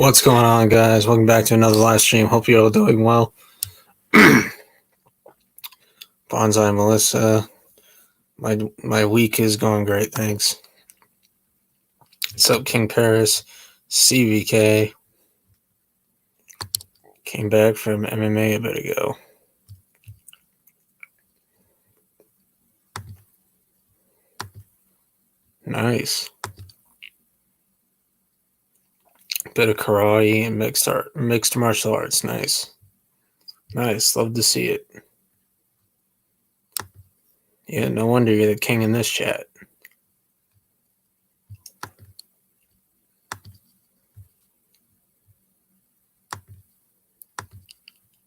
What's going on, guys? Welcome back to another live stream. Hope you're all doing well. Bonsai Melissa, my week is going great, thanks. What's up, King Paris? CVK came back from MMA a bit ago. Nice. Bit of karate and mixed martial arts. Nice. Love to see it. Yeah, no wonder you're the king in this chat.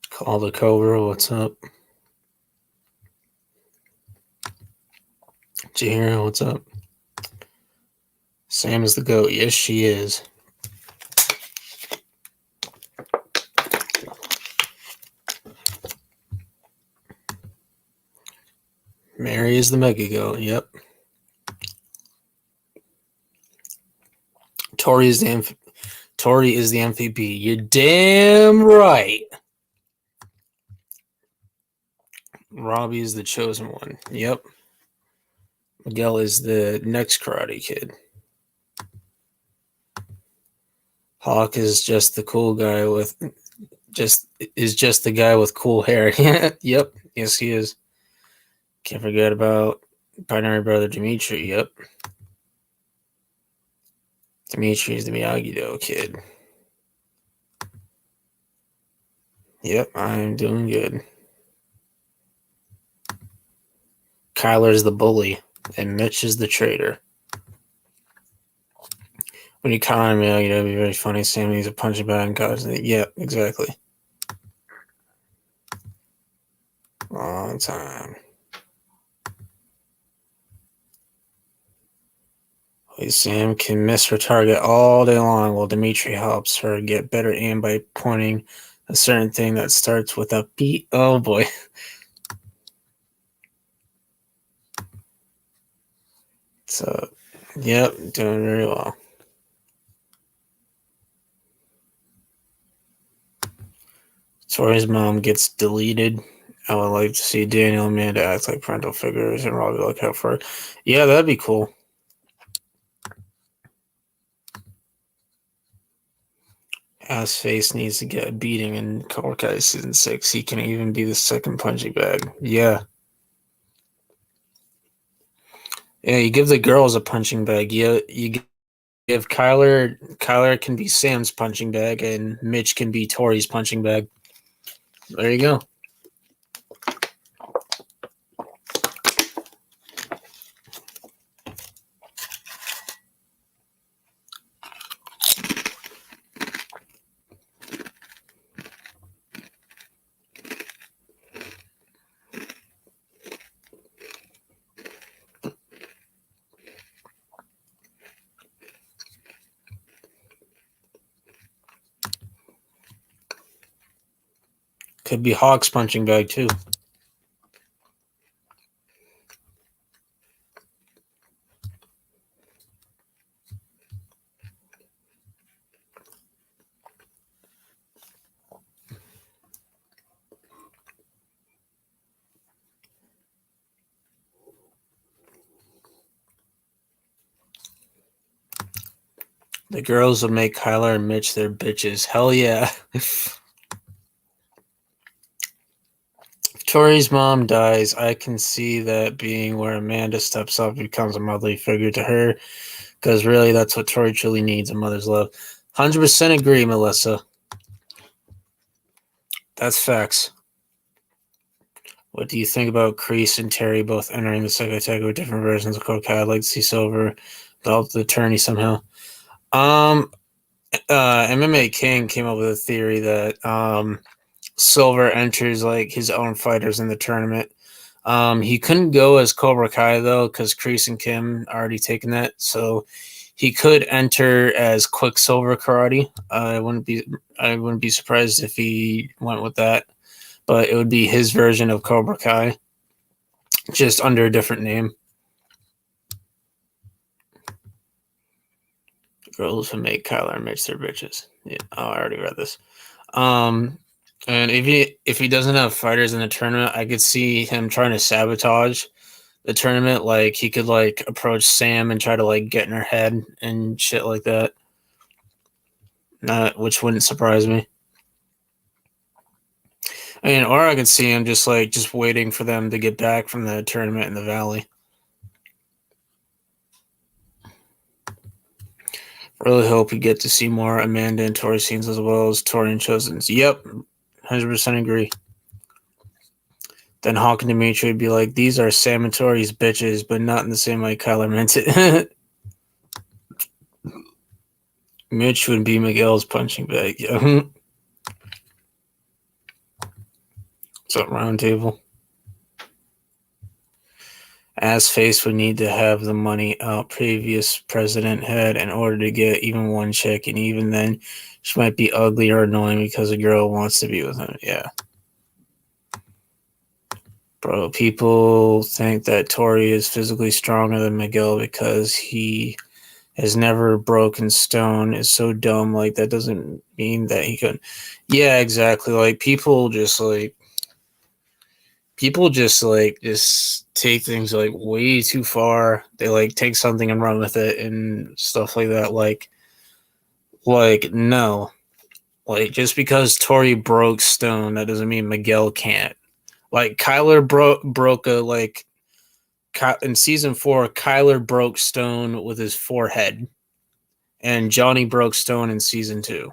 Call the Cobra, what's up? Jahira, what's up? Sam is the GOAT. Yes, she is. Mary is the mega GOAT. Yep. Thoery is the MVP. You're damn right. Robbie is the chosen one. Yep. Miguel is the next Karate Kid. Hawk is just the cool guy with just the guy with cool hair. Yep. Yes, he is. Can't forget about binary brother Dimitri. Yep. Dimitri is the Miyagi-Do kid. Yep, I'm doing good. Kyler's the bully, and Mitch is the traitor. When you counter Miyagi-Do, it'd be very funny. Sam needs a punching bag and cause it. Yep, exactly. Long time. Sam can miss her target all day long while Dimitri helps her get better aim by pointing a certain thing that starts with a P. Oh boy. So, yep, doing very well. Tori's mom gets deleted. I would like to see Daniel and Amanda act like parental figures and Robbie look out for it. Yeah, that'd be cool. Ass Face needs to get a beating in Cobra Kai Season 6. He can even be the second punching bag. Yeah. Yeah, you give the girls a punching bag. You give Kyler can be Sam's punching bag, and Mitch can be Tori's punching bag. There you go. Could be Hawk's punching bag, too. The girls will make Kyler and Mitch their bitches. Hell yeah. If Tori's mom dies, I can see that being where Amanda steps up becomes a motherly figure to her, because really that's what Tori truly needs, a mother's love. 100% agree, Melissa. That's facts. What do you think about Kreese and Terry both entering the Sekai Tag with different versions of Cobra Kai? I'd like to see Silver, the attorney somehow. MMA King came up with a theory that Silver enters like his own fighters in the tournament. He couldn't go as Cobra Kai though, because Kreese and Kim already taken that, so he could enter as Quicksilver Karate. I wouldn't be surprised if he went with that, but it would be his version of Cobra Kai, just under a different name. Girls who make Kyler and Mitch their bitches. Yeah, oh, I already read this. Um, and if he doesn't have fighters in the tournament, I could see him trying to sabotage the tournament. Like he could like approach Sam and try to like get in her head and shit like that. Not which wouldn't surprise me. I mean, or I could see him just waiting for them to get back from the tournament in the Valley. Really hope we get to see more Amanda and Tori scenes as well as Tori and Chosen's. Yep, 100% agree. Then Hawk and Dimitri would be like, these are Sam and Tori's bitches, but not in the same way Kyler meant it. Mitch would be Miguel's punching bag. Yeah. What's up, round table? Ass face would need to have the money previous president had in order to get even one chick, and even then, she might be ugly or annoying because a girl wants to be with him. Yeah. Bro, people think that Tori is physically stronger than Miguel because he has never broken stone. Is so dumb. Like, that doesn't mean that he couldn't. Yeah, exactly. Like, people just take things like way too far. They like take something and run with it and stuff like that. Like no, like just because Tori broke stone, that doesn't mean Miguel can't. Like Kyler broke a like in season 4. Kyler broke stone with his forehead, and Johnny broke stone in season 2.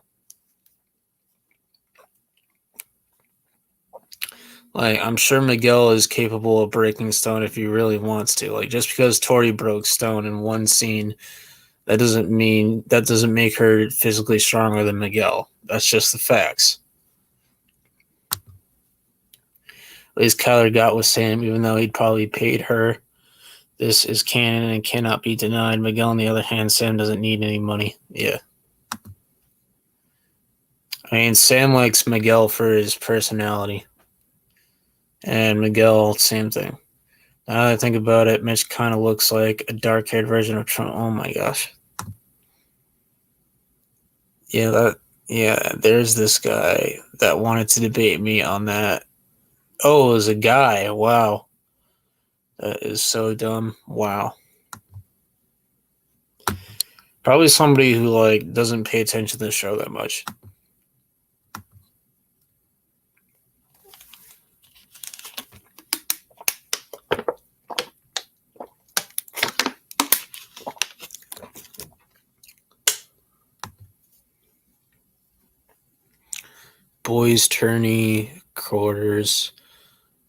Like, I'm sure Miguel is capable of breaking stone if he really wants to. Like, just because Tori broke stone in one scene, that doesn't make her physically stronger than Miguel. That's just the facts. At least Kyler got with Sam, even though he'd probably paid her. This is canon and cannot be denied. Miguel, on the other hand, Sam doesn't need any money. Yeah. I mean, Sam likes Miguel for his personality. And Miguel, same thing. Now that I think about it, Mitch kind of looks like a dark-haired version of Trump. Oh my gosh. Yeah, there's this guy that wanted to debate me on that. Oh, it was a guy. Wow. That is so dumb. Wow. Probably somebody who like doesn't pay attention to the show that much. Boys tourney quarters.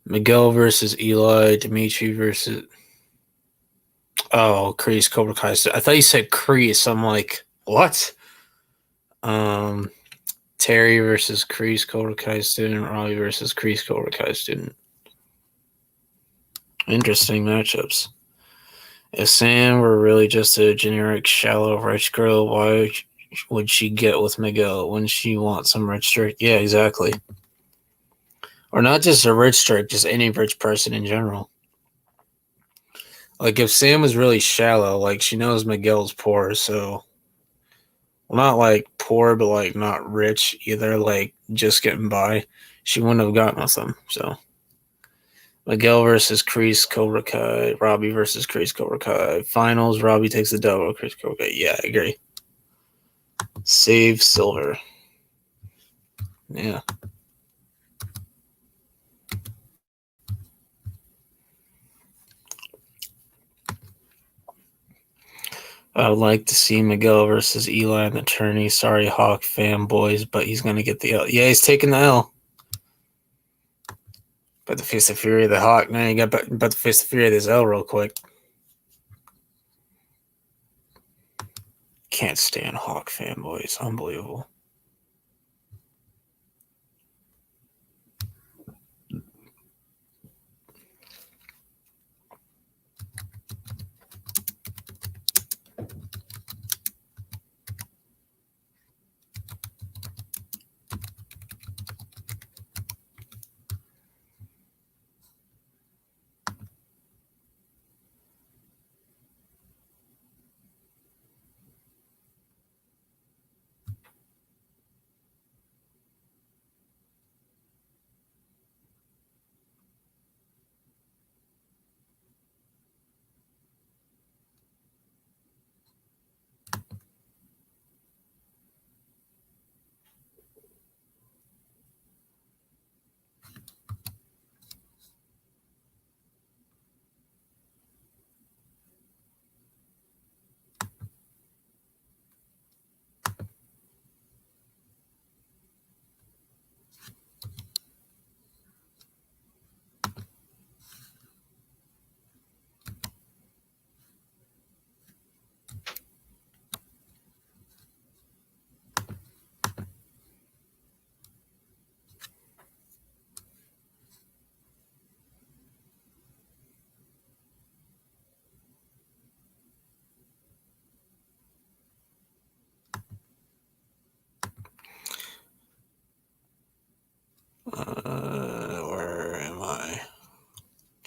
Miguel versus Eli. Dimitri versus Kreese Cobra Kai. I thought you said Kreese. I'm like, what? Terry versus Kreese Cobra Kai student. Raleigh versus Kreese Cobra Kai student. Interesting matchups. If Sam were really just a generic shallow rich girl, why would she get with Miguel when she wants some rich jerk? Yeah, exactly. Or not just a rich jerk, just any rich person in general. Like if Sam was really shallow, like she knows Miguel's poor, so well, not like poor, but like not rich either, like just getting by. She wouldn't have gotten with him. So Miguel versus Kreese Cobra Kai, Robbie versus Kreese Cobra Kai. Finals, Robbie takes the double. Kreese Cobra Kai. Yeah, I agree. Save silver. Yeah. I would like to see Miguel versus Eli in the tourney. Sorry, Hawk fanboys, but he's going to get the L. Yeah, he's taking the L. But to face the fury of the Hawk. Now you got about to face the fury of this L real quick. Can't stand Hawk fanboys. Unbelievable.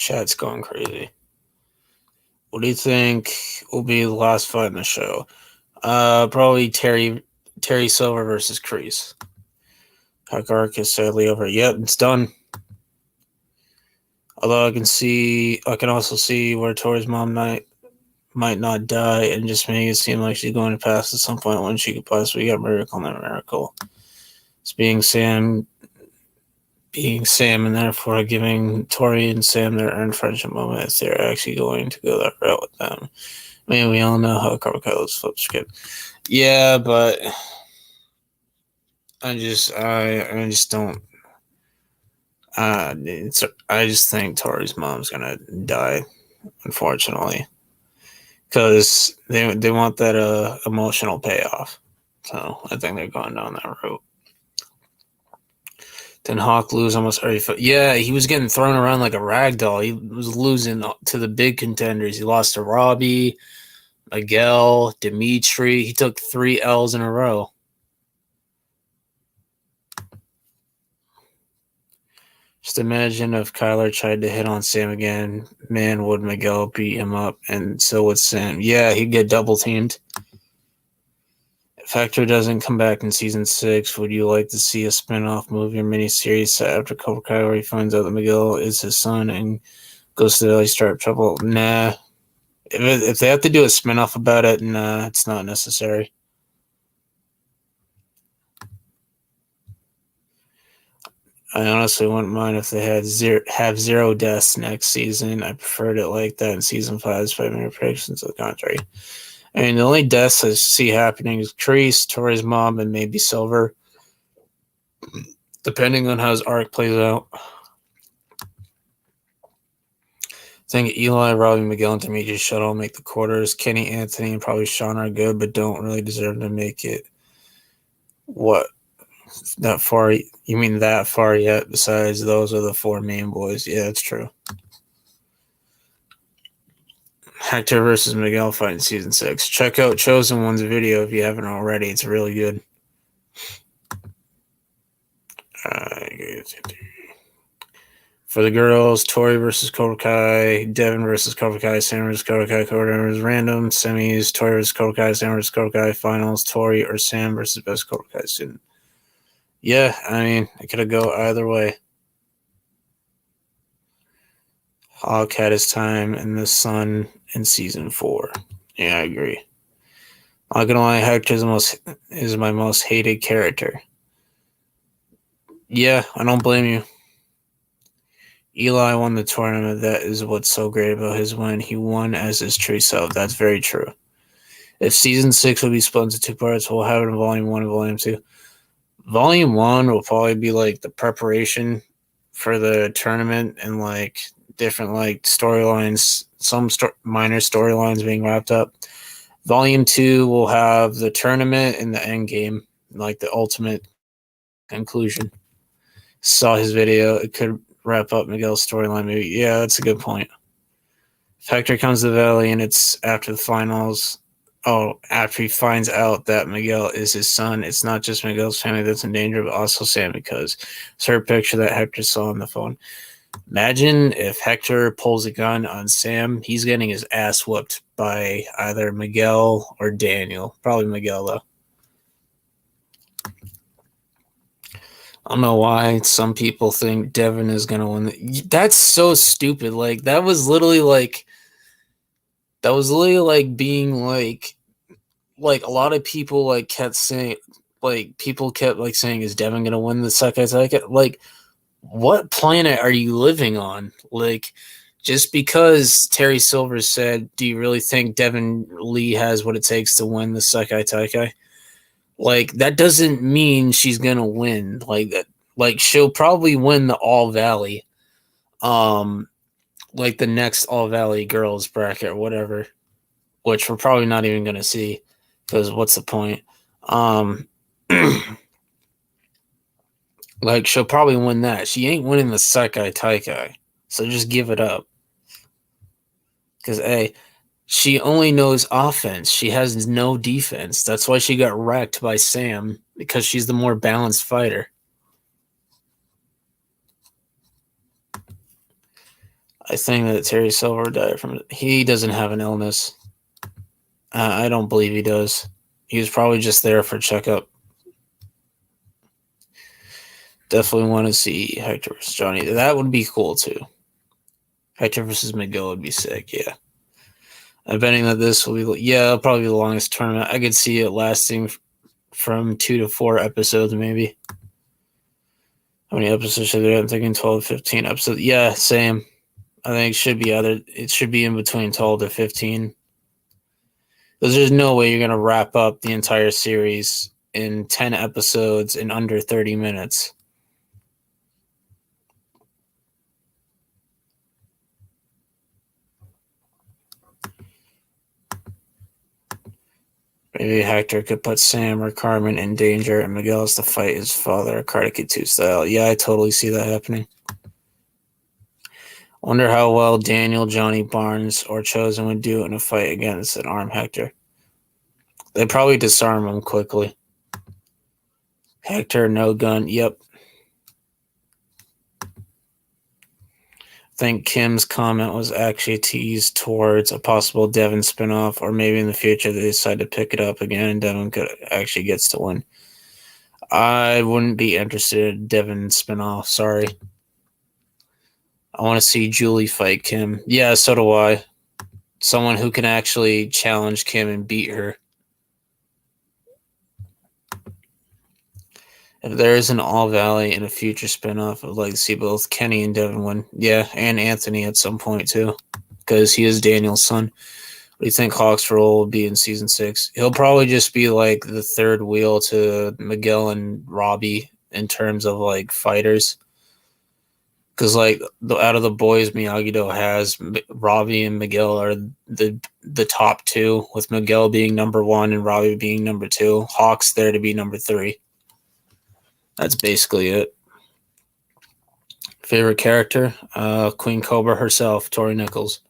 Chat's going crazy. What do you think will be the last fight in the show? Probably Terry Silver versus Kreese. Hakark is sadly over. Yep, it's done. Although I can also see where Tori's mom might not die and just make it seem like she's going to pass at some point when she could possibly get miracle and miracle. It's being Sam, and therefore giving Tori and Sam their earned friendship moment if they're actually going to go that route with them. I mean, we all know how Carmichael's flip script. Yeah, but I just don't. I just think Tori's mom's gonna die, unfortunately, because they want that emotional payoff. So I think they're going down that route. Then Hawk lose almost every fight. Yeah, he was getting thrown around like a rag doll. He was losing to the big contenders. He lost to Robbie, Miguel, Dimitri. He took 3 L's in a row. Just imagine if Kyler tried to hit on Sam again. Man, would Miguel beat him up, and so would Sam. Yeah, he'd get double teamed. If Hector doesn't come back in season 6, would you like to see a spin-off movie or miniseries set after Cobra Kai where he finds out that Miguel is his son and goes to the Valley Stripe Trouble? Nah. If they have to do a spin-off about it, nah, it's not necessary. I honestly wouldn't mind if they had zero deaths next season. I preferred it like that in season 5, despite my predictions to the contrary. I mean, the only deaths I see happening is Kreese, Tori's mom, and maybe Silver, depending on how his arc plays out. I think Eli, Robbie, Miguel, and Demetrius should all make the quarters. Kenny, Anthony, and probably Sean are good, but don't really deserve to make it. What? That far? You mean that far yet? Besides, those are the 4 main boys. Yeah, that's true. Hector versus Miguel fight in season 6. Check out Chosen One's video if you haven't already. It's really good. For the girls, Tori versus Cobra Kai, Devin versus Cobra Kai, Sam versus Cobra Kai, Cobra versus Random, semis, Tori versus Cobra Kai, Sam versus Cobra Kai, finals, Tori or Sam versus best Cobra Kai student. Yeah, I mean, it could go either way. Hawk had his time in the sun in season 4. Yeah, I agree. I'm not gonna lie, Hector is my most hated character. Yeah, I don't blame you. Eli won the tournament. That is what's so great about his win. He won as his true self. That's very true. If season 6 will be split into 2 parts, we'll have it in volume 1 and volume 2. Volume 1 will probably be like the preparation for the tournament and like different like storylines, some minor storylines being wrapped up. Volume 2 will have the tournament and the end game, like the ultimate conclusion. Saw his video. It could wrap up Miguel's storyline, maybe. Yeah, that's a good point. If Hector comes to the Valley and it's after the finals, after he finds out that Miguel is his son, it's not just Miguel's family that's in danger, but also Sam, because it's her picture that Hector saw on the phone. Imagine if Hector pulls a gun on Sam, he's getting his ass whooped by either Miguel or Daniel. Probably Miguel, though. I don't know why some people think Devin is going to win. That's so stupid. Like, that was literally like being like a lot of people like kept saying, like, people kept like saying, is Devin going to win the Sekai? Like, what planet are you living on? Like, just because Terry Silver said, do you really think Devin Lee has what it takes to win the Sekai Taikai? Like, that doesn't mean she's gonna win. Like that, like she'll probably win the All Valley, like the next All Valley girls bracket or whatever, which we're probably not even gonna see, because what's the point? Like, she'll probably win that. She ain't winning the Sekai Taikai, so just give it up. Because she only knows offense. She has no defense. That's why she got wrecked by Sam, because she's the more balanced fighter. I think that Terry Silver died from. He doesn't have an illness. I don't believe he does. He was probably just there for checkup. Definitely want to see Hector versus Johnny. That would be cool too. Hector versus Miguel would be sick. Yeah. I'm betting that this will be, probably the longest tournament. I could see it lasting from 2 to 4 episodes, maybe. How many episodes should there? I'm thinking 12 to 15 episodes. Yeah, same. I think it should be in between 12 to 15. Because there's no way you're going to wrap up the entire series in 10 episodes in under 30 minutes. Maybe Hector could put Sam or Carmen in danger and Miguel has to fight his father, Karate Kid 2 style. Yeah, I totally see that happening. Wonder how well Daniel, Johnny Barnes, or Chosen would do in a fight against an armed Hector. They'd probably disarm him quickly. Hector, no gun. Yep. I think Kim's comment was actually teased towards a possible Devin spinoff, or maybe in the future they decide to pick it up again and Devin actually gets to win. I wouldn't be interested in Devin spinoff. Sorry. I want to see Julie fight Kim. Yeah, so do I. Someone who can actually challenge Kim and beat her. If there is an All Valley in a future spinoff, I'd like to see both Kenny and Devin win. Yeah, and Anthony at some point too, because he is Daniel's son. What do you think Hawk's role will be in season 6? He'll probably just be like the third wheel to Miguel and Robbie in terms of like fighters. Because like out of the boys Miyagi-Do has, Robbie and Miguel are the top two, with Miguel being number 1 and Robbie being number 2. Hawk's there to be number 3. That's basically it. Favorite character? Queen Cobra herself, Tori Nichols.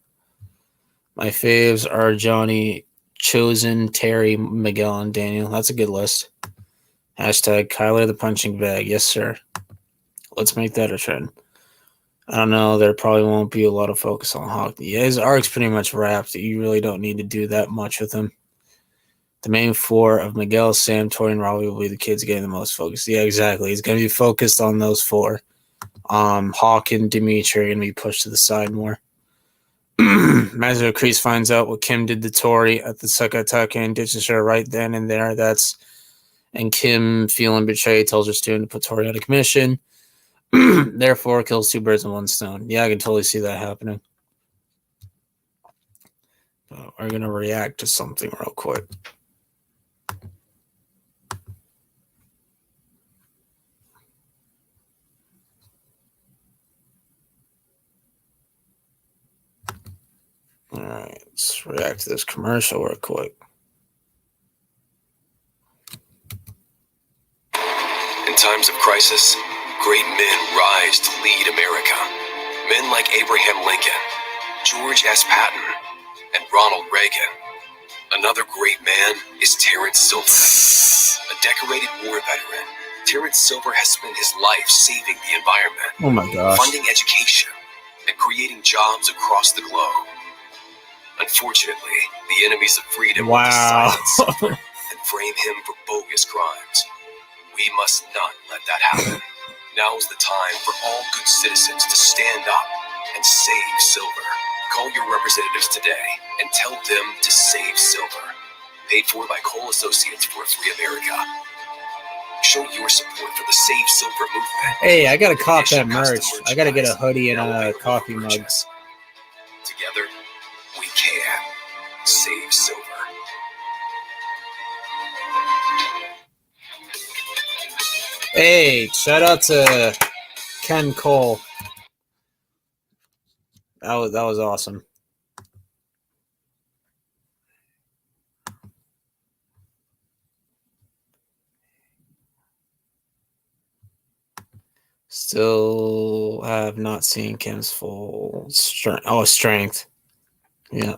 My faves are Johnny, Chosen, Terry, Miguel, and Daniel. That's a good list. Hashtag Kyler the punching bag. Yes, sir. Let's make that a trend. I don't know. There probably won't be a lot of focus on Hawk. Yeah, his arc's pretty much wrapped. You really don't need to do that much with him. The main 4 of Miguel, Sam, Tori, and Robbie will be the kids getting the most focus. Yeah, exactly. He's going to be focused on those 4. Hawk and Dimitri are going to be pushed to the side more. Imagine if Kreese finds out what Kim did to Tori at the Sakataka and ditches her right then and there. And Kim, feeling betrayed, tells her student to put Tori out of commission. Therefore, kills 2 birds with 1 stone. Yeah, I can totally see that happening. But we're going to react to something real quick. All right, let's react to this commercial real quick. In times of crisis, great men rise to lead America. Men like Abraham Lincoln, George S. Patton, and Ronald Reagan. Another great man is Terrence Silver. A decorated war veteran, Terrence Silver has spent his life saving the environment, Oh my gosh. funding education, and creating jobs across the globe. Unfortunately, the enemies of freedom want to silence Silver and frame him for bogus crimes. We must not let that happen. Now is the time for all good citizens to stand up and save Silver. Call your representatives today and tell them to save Silver. Paid for by Cole Associates for a Free America. Show your support for the Save Silver movement. Hey, I gotta cop that merch. I gotta get a hoodie and a coffee mug. Together, we can save Silver. Hey, shout out to Ken Cole. That was awesome. Still have not seen Kim's full strength. Oh, strength. Yeah.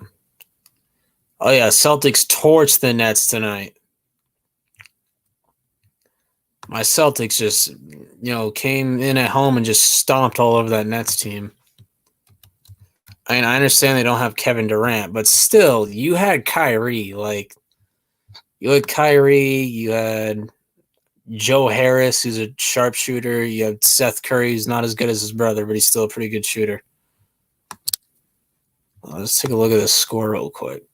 Oh yeah, Celtics torched the Nets tonight. My Celtics just, came in at home and just stomped all over that Nets team. I mean, I understand they don't have Kevin Durant, but still, you had Kyrie. Like, you had Kyrie, you had Joe Harris, who's a sharpshooter. You have Seth Curry, who's not as good as his brother, but he's still a pretty good shooter. Let's take a look at this score real quick.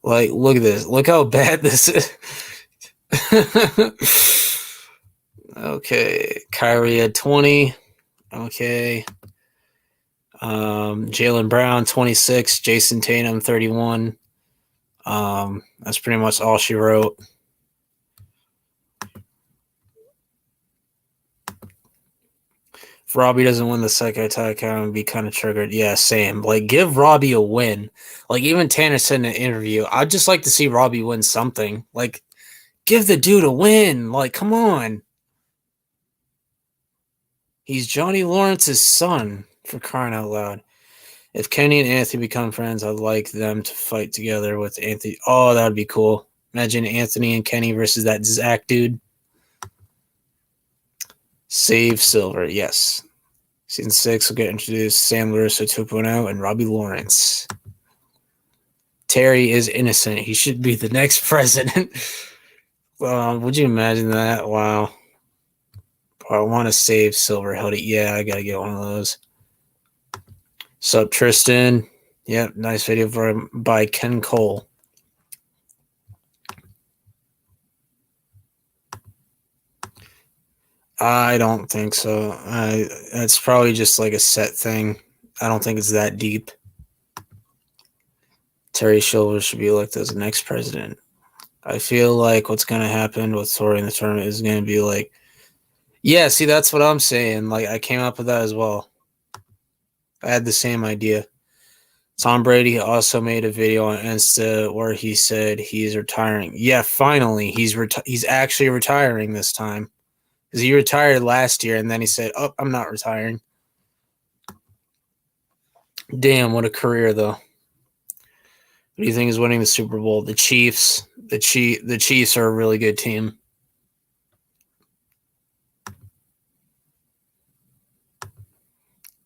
Like, look at this. Look how bad this is. Okay. Kyrie had 20. Okay. Jaylen Brown, 26. Jason Tatum, 31. That's pretty much all she wrote. If Robbie doesn't win the second attack, I'm going to be kind of triggered. Yeah, same. Like, give Robbie a win. Like, even Tanner said in an interview, I'd just like to see Robbie win something. Like, give the dude a win. Like, come on. He's Johnny Lawrence's son, for crying out loud. If Kenny and Anthony become friends, I'd like them to fight together with Anthony. Oh, that would be cool. Imagine Anthony and Kenny versus that Zach dude. Save Silver, yes. Season 6 will get introduced Sam Larissa 2.0 and Robbie Lawrence. Terry is innocent. He should be the next president. Would you imagine that? Wow. I want to save Silver. Yeah, I got to get one of those. Sup, Tristan? Yep, nice video by Ken Cole. I don't think so. That's probably just like a set thing. I don't think it's that deep. Terry Silver should be elected as the next president. I feel like what's going to happen with Tory in the tournament is going to be like, yeah, see, that's what I'm saying. Like, I came up with that as well. I had the same idea. Tom Brady also made a video on Insta where he said he's retiring. Yeah, finally, he's actually retiring this time. Because he retired last year, and then he said, oh, I'm not retiring. Damn, what a career, though. What do you think is winning the Super Bowl? The Chiefs. The Chiefs are a really good team.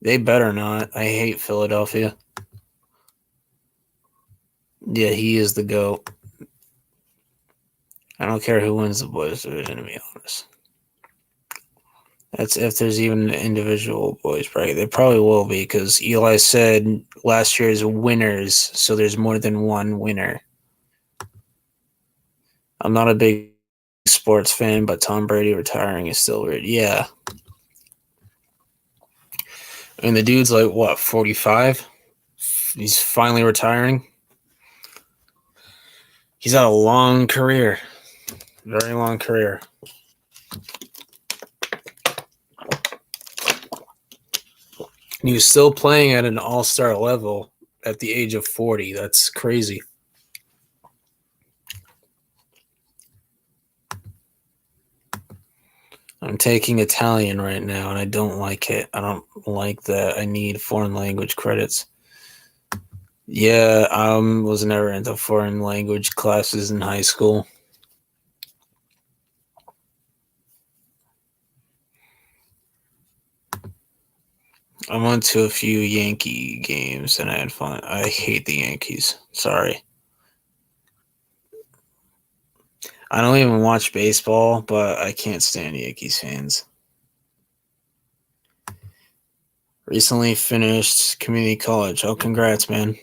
They better not. I hate Philadelphia. Yeah, he is the GOAT. I don't care who wins the boys division, to be honest. That's if there's even an individual boys bracket. They probably will be because Eli said last year's winners, so there's more than one winner. I'm not a big sports fan, but Tom Brady retiring is still weird. Yeah. And the dude's like, what, 45? He's finally retiring. He's had a long career. Very long career. And he was still playing at an all-star level at the age of 40. That's crazy. I'm taking Italian right now, and I don't like it. I don't like that I need foreign language credits. Yeah, I was never into foreign language classes in high school. I went to a few Yankee games, and I had fun. I hate the Yankees. Sorry. I don't even watch baseball, but I can't stand Yankees fans. Recently finished community college. Oh, congrats, man.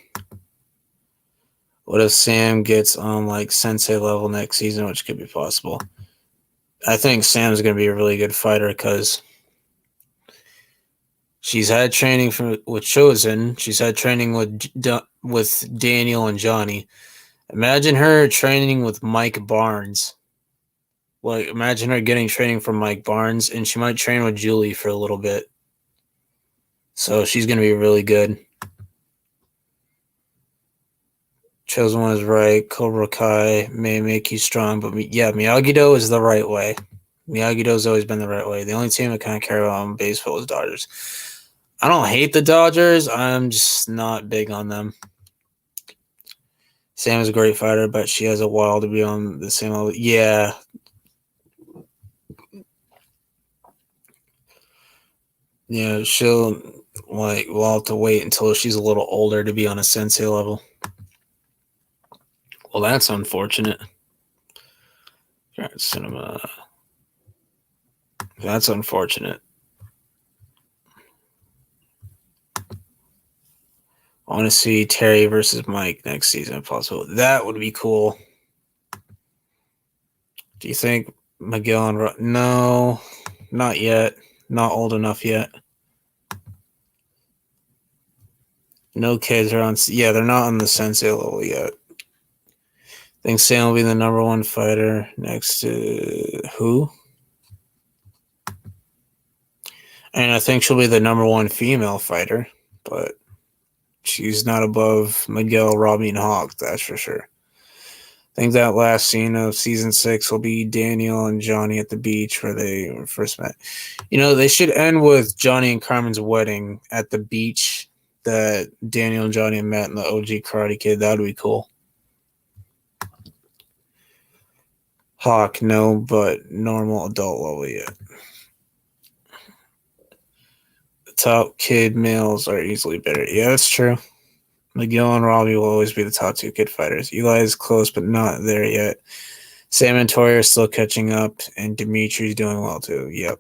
What if Sam gets on like sensei level next season, which could be possible? I think Sam's going to be a really good fighter because she's had training with Chosen. She's had training with Daniel and Johnny. Imagine her training with Mike Barnes. Like, imagine her getting training from Mike Barnes, and she might train with Julie for a little bit. So she's going to be really good. Chosen one is right. Cobra Kai may make you strong, but yeah, Miyagi-Do is the right way. Miyagi-Do's always been the right way. The only team I kind of care about in baseball is Dodgers. I don't hate the Dodgers. I'm just not big on them. Sam is a great fighter, but she has a while to be on the same level. Yeah. Yeah, she'll we'll have to wait until she's a little older to be on a sensei level. Well, that's unfortunate. Cinema. That's unfortunate. I want to see Terry versus Mike next season if possible. That would be cool. Do you think Miguel and no, not yet. Not old enough yet. No kids are on. Yeah, they're not on the sensei level yet. I think Sam will be the number one fighter next to who? And I think she'll be the number one female fighter, but she's not above Miguel, Robbie, and Hawk, that's for sure. I think that last scene of season 6 will be Daniel and Johnny at the beach where they first met. You know, they should end with Johnny and Carmen's wedding at the beach that Daniel and Johnny met in the OG Karate Kid. That would be cool. Hawk, no, but normal adult level yet. The top kid males are easily better. Yeah, that's true. Miguel and Robbie will always be the top 2 kid fighters. Eli is close, but not there yet. Sam and Tori are still catching up, and Dimitri's doing well too. Yep.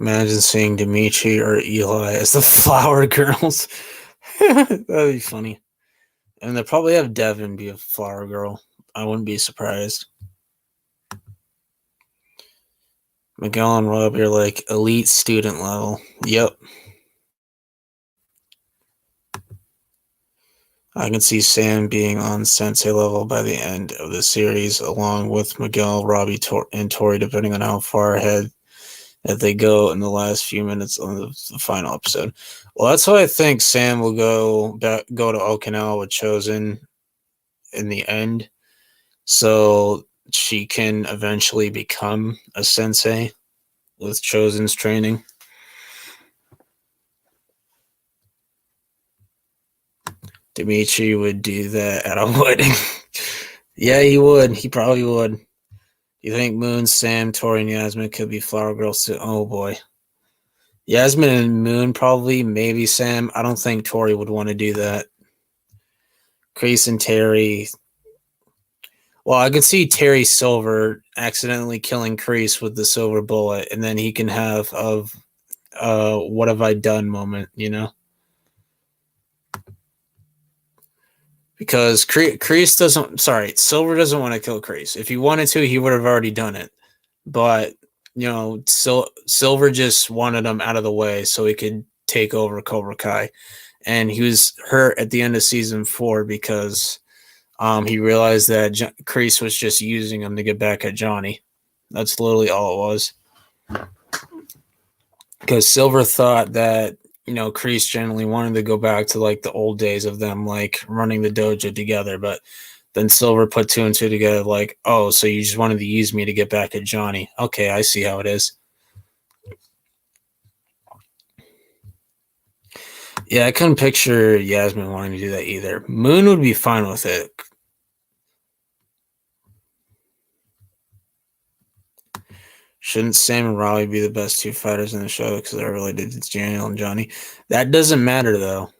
Imagine seeing Dimitri or Eli as the flower girls. That'd be funny. And they'll probably have Devin be a flower girl. I wouldn't be surprised. Miguel and Rob are like elite student level. Yep. I can see Sam being on sensei level by the end of the series, along with Miguel, Robbie, and Tori, depending on how far ahead that they go in the last few minutes of the final episode. Well, that's why I think Sam will go to Okinawa with Chosen in the end, so she can eventually become a sensei with Chosen's training. Dimitri would do that at a wedding. Yeah, he would. He probably would. You think Moon, Sam, Tori, and Yasmin could be flower girls too? Oh boy. Yasmin and Moon probably, maybe Sam. I don't think Tori would want to do that. Chris and Terry. Well, I could see Terry Silver accidentally killing Chris with the silver bullet, and then he can have of what have I done moment, you know? Because Silver doesn't want to kill Kreese. If he wanted to, he would have already done it. But, you know, Silver just wanted him out of the way so he could take over Cobra Kai. And he was hurt at the end of season 4 because he realized that Kreese was just using him to get back at Johnny. That's literally all it was. Because Silver thought that, you know, Kreese generally wanted to go back to like the old days of them like running the dojo together, but then Silver put 2 and 2 together, like, oh, so you just wanted to use me to get back at Johnny. Okay, I see how it is. Yeah, I couldn't picture Yasmin wanting to do that either. Moon would be fine with it. Shouldn't Sam and Robbie be the best 2 fighters in the show because they're related to Daniel and Johnny? That doesn't matter though,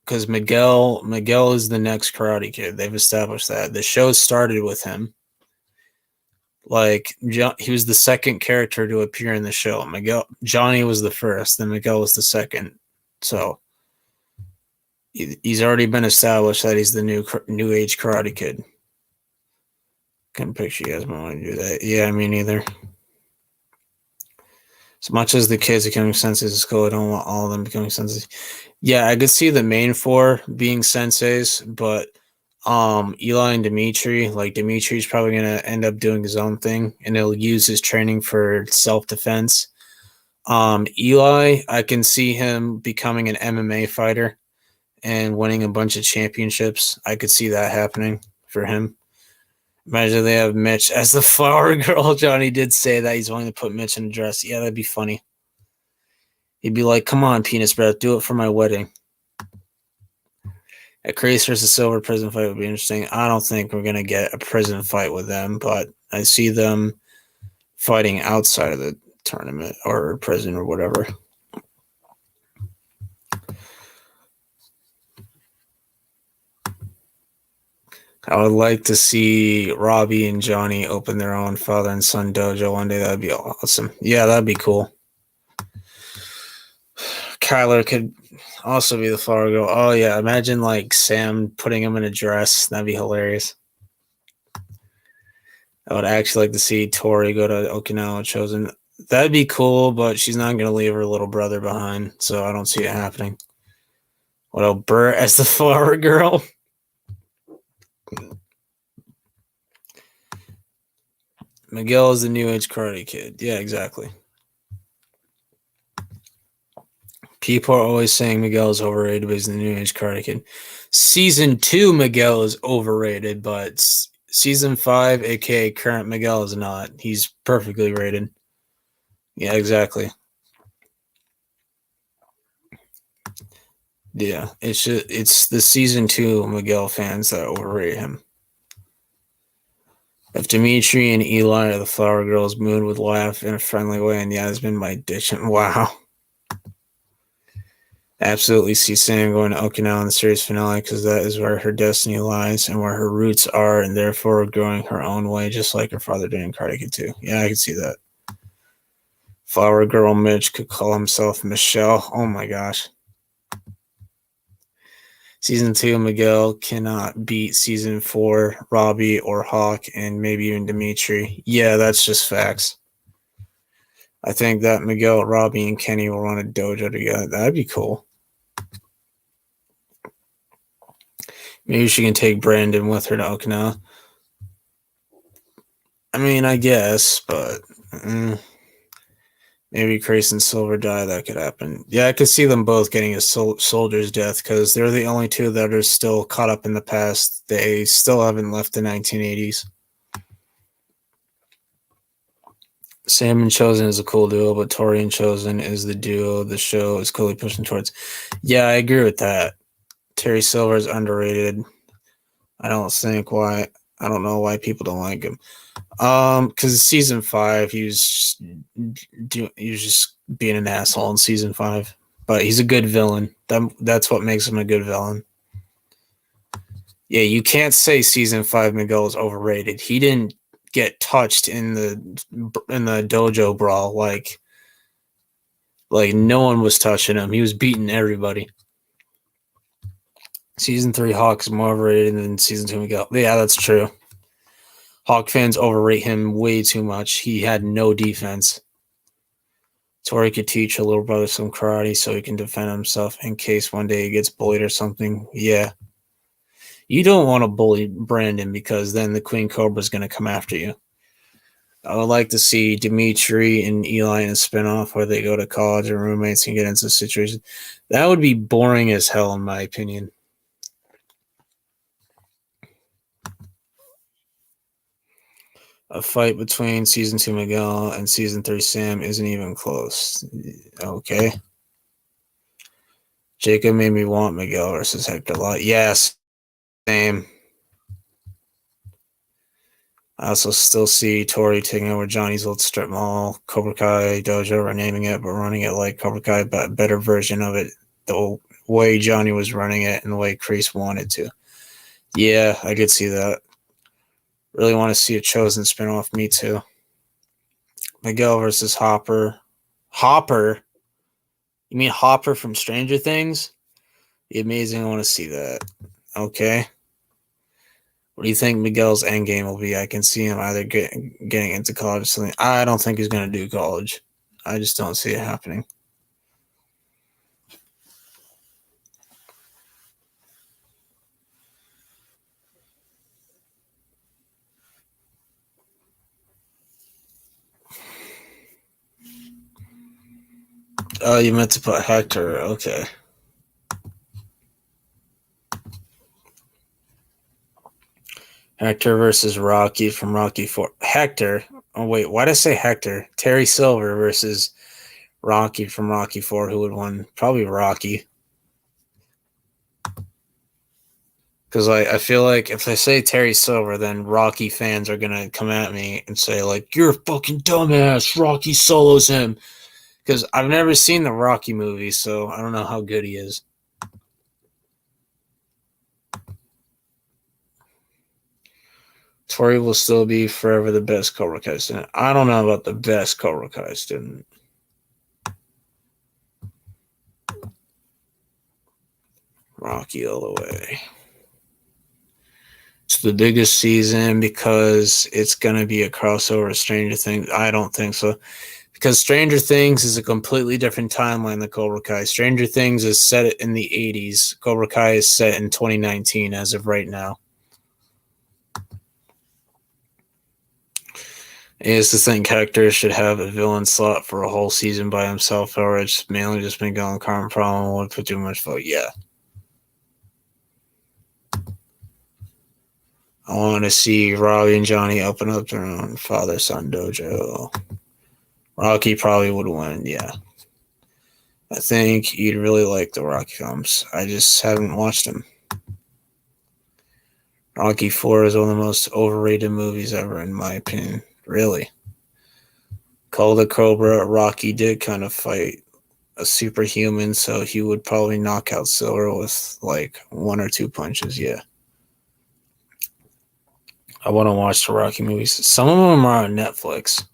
because Miguel is the next Karate Kid. They've established that the show started with him. Like he was the second character to appear in the show. Johnny was the first, then Miguel was the second. So he's already been established that he's the new age Karate Kid. Couldn't picture you guys wanting to do that. Yeah, me neither. As much as the kids becoming senseis in school, I don't want all of them becoming senseis. Yeah, I could see the main 4 being senseis, but Eli and Dimitri, like Dimitri's probably gonna end up doing his own thing, and he'll use his training for self-defense. Eli, I can see him becoming an MMA fighter and winning a bunch of championships. I could see that happening for him. Imagine they have Mitch as the flower girl. Johnny did say that he's willing to put Mitch in a dress. Yeah, that'd be funny. He'd be like, "Come on, penis breath, do it for my wedding." A Craze versus Silver prison fight would be interesting. I don't think we're gonna get a prison fight with them, but I see them fighting outside of the tournament or prison or whatever. I would like to see Robbie and Johnny open their own father and son dojo one day. That'd be awesome. Yeah, that'd be cool. Kyler could also be the flower girl. Oh yeah, imagine like Sam putting him in a dress. That'd be hilarious. I would actually like to see Tori go to Okinawa Chosen. That'd be cool, but she's not going to leave her little brother behind, so I don't see it happening. What else? Bert as the flower girl? Miguel is the new age Karate Kid. Yeah, exactly. People are always saying Miguel is overrated, but he's the new age Karate Kid. Season 2 Miguel is overrated, but Season 5, aka current Miguel, is not. He's perfectly rated. Yeah, exactly. Yeah, it's the Season 2 Miguel fans that overrate him. If Dimitri and Eli are the flower girls, Moon would laugh in a friendly way, and Yasmin might ditch him. Wow. Absolutely see Sam going to Okinawa in the series finale because that is where her destiny lies and where her roots are, and therefore growing her own way, just like her father did in Karate Kid 2. Yeah, I can see that. Flower Girl Mitch could call himself Michelle. Oh my gosh. Season 2, Miguel cannot beat Season 4, Robbie or Hawk, and maybe even Dimitri. Yeah, that's just facts. I think that Miguel, Robbie, and Kenny will run a dojo together. That'd be cool. Maybe she can take Brandon with her to Okinawa. I mean, I guess, but maybe Grace and Silver die. That could happen. Yeah, I could see them both getting a soldier's death because they're the only two that are still caught up in the past. They still haven't left the 1980s. Sam and Chosen is a cool duo, but Tori and Chosen is the duo the show is clearly pushing towards. Yeah, I agree with that. Terry Silver is underrated. I don't know why people don't like him. Because season 5, he was just being an asshole in season 5, but he's a good villain. That's what makes him a good villain. Yeah, you can't say season 5 Miguel is overrated. He didn't get touched in the dojo brawl like no one was touching him. He was beating everybody. Season 3 Hawk is more overrated than season 2 Miguel. Yeah, that's true. Hawk fans overrate him way too much. He had no defense. Tori could teach her little brother some karate so he can defend himself in case one day he gets bullied or something. Yeah. You don't want to bully Brandon because then the Queen Cobra is going to come after you. I would like to see Dimitri and Eli in a spinoff where they go to college and roommates and get into a situation. That would be boring as hell, in my opinion. A fight between season 2 Miguel and season 3 Sam isn't even close. Okay. Jacob made me want Miguel versus Hector a lot. Yes. Same. I also still see Tori taking over Johnny's old strip mall, Cobra Kai dojo, renaming it, but running it like Cobra Kai, but a better version of it, the way Johnny was running it and the way Kreese wanted to. Yeah, I could see that. Really want to see a Chosen spinoff. Me too. Miguel versus Hopper. Hopper? You mean Hopper from Stranger Things? Be amazing. I want to see that. Okay. What do you think Miguel's endgame will be? I can see him either getting into college or something. I don't think he's going to do college. I just don't see it happening. Oh, you meant to put Hector. Okay. Hector versus Rocky from Rocky 4. Hector. Oh, wait. Why did I say Hector? Terry Silver versus Rocky from Rocky 4. Who would win? Probably Rocky. Because I feel like if I say Terry Silver, then Rocky fans are going to come at me and say, like, you're a fucking dumbass. Rocky solos him. Because I've never seen the Rocky movie, so I don't know how good he is. Tori will still be forever the best Cobra Kai student. I don't know about the best Cobra Kai student. Rocky all the way. It's the biggest season because it's going to be a crossover of Stranger Things. I don't think so. Because Stranger Things is a completely different timeline than Cobra Kai. Stranger Things is set in the 80s. Cobra Kai is set in 2019 as of right now. Is to think Hector should have a villain slot for a whole season by himself, or it's mainly just been going current problem would put too much vote. Yeah. I want to see Robbie and Johnny open up their own father-son dojo. Rocky probably would win, yeah. I think you'd really like the Rocky films. I just haven't watched them. Rocky 4 is one of the most overrated movies ever, in my opinion. Really. Call the Cobra, Rocky did kind of fight a superhuman, so he would probably knock out Silver with like one or two punches, yeah. I want to watch the Rocky movies. Some of them are on Netflix.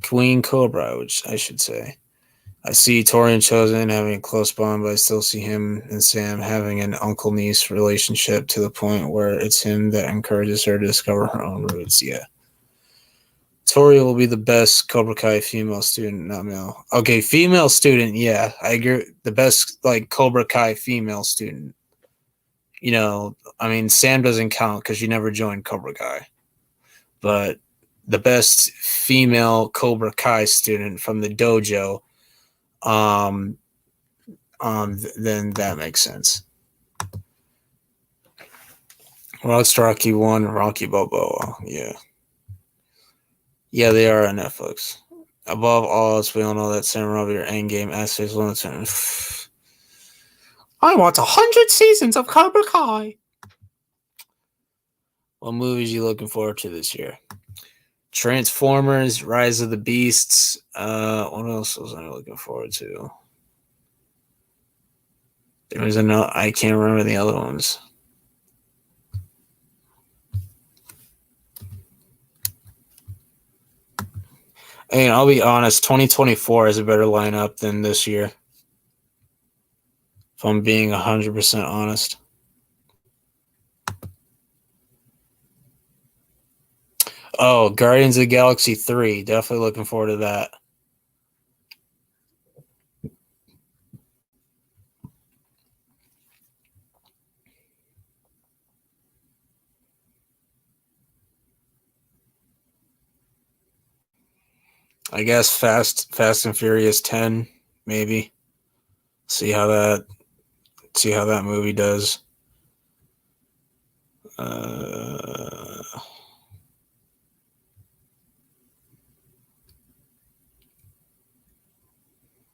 Queen Cobra, which I should say. I see Tori and Chosen having a close bond, but I still see him and Sam having an uncle-niece relationship to the point where it's him that encourages her to discover her own roots. Yeah. Tori will be the best Cobra Kai female student, not male. Okay, female student, yeah. I agree. The best, like, Cobra Kai female student. You know, I mean, Sam doesn't count because she never joined Cobra Kai. But the best female Cobra Kai student from the dojo, then that makes sense. Watched Rocky 1, Rocky Balboa. Yeah. Yeah, they are on Netflix. Above all else, we all know that Sam Robbie or Endgame essays limited. I want 100 seasons of Cobra Kai. What movies are you looking forward to this year? Transformers, Rise of the Beasts. What else was I looking forward to? There was another. I can't remember the other ones. And I'll be honest, 2024 is a better lineup than this year. If I'm being 100% honest. Oh, Guardians of the Galaxy 3. Definitely looking forward to that. I guess Fast and Furious 10, maybe. See how that movie does.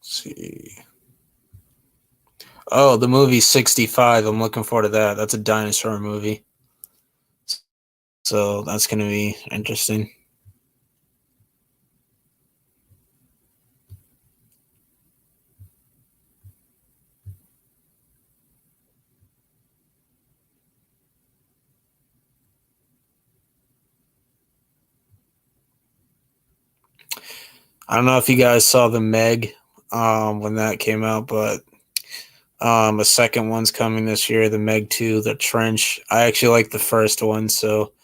See. Oh, the movie 65. I'm looking forward to that. That's a dinosaur movie. So that's going to be interesting. I don't know if you guys saw the Meg when that came out, but a second one's coming this year, the Meg 2, the Trench. I actually like the first one, so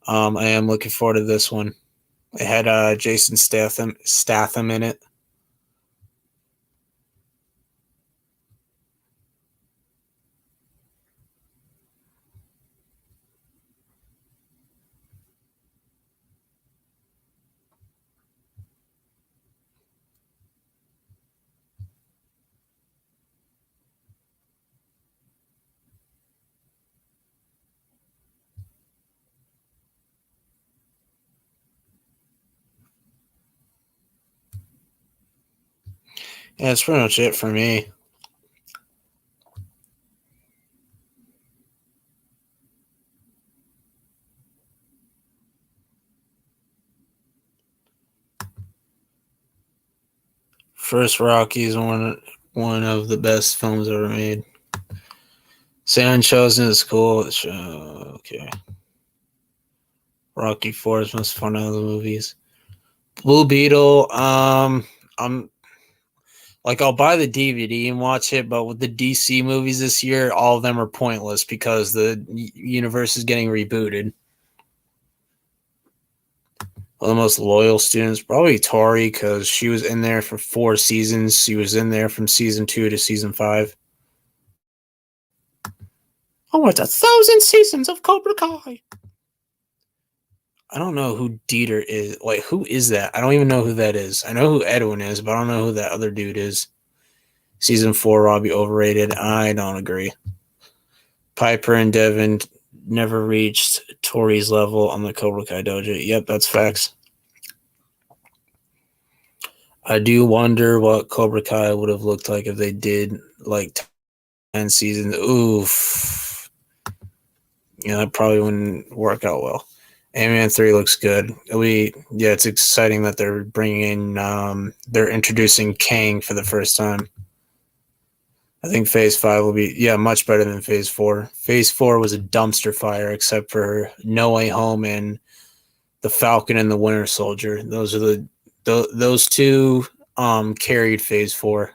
I am looking forward to this one. It had Jason Statham in it. Yeah, that's pretty much it for me. First Rocky is one of the best films ever made. San Chosen is cool. Okay. Rocky 4 is most fun of the movies. Blue Beetle, I'm like I'll buy the DVD and watch it, but with the DC movies this year, all of them are pointless because the universe is getting rebooted. One of the most loyal students, probably Tori, because she was in there for 4 seasons. She was in there from season 2 to season 5. Oh, it's 1,000 seasons of Cobra Kai. I don't know who Dieter is. Like, who is that? I don't even know who that is. I know who Edwin is, but I don't know who that other dude is. Season 4, Robbie overrated. I don't agree. Piper and Devin never reached Tori's level on the Cobra Kai dojo. Yep, that's facts. I do wonder what Cobra Kai would have looked like if they did like 10 seasons. Oof. That probably wouldn't work out well. Ant-Man 3 looks good. It's exciting that they're bringing they're introducing Kang for the first time. I think Phase 5 will be much better than Phase 4. Phase 4 was a dumpster fire except for No Way Home and The Falcon and the Winter Soldier. Those two carried Phase 4.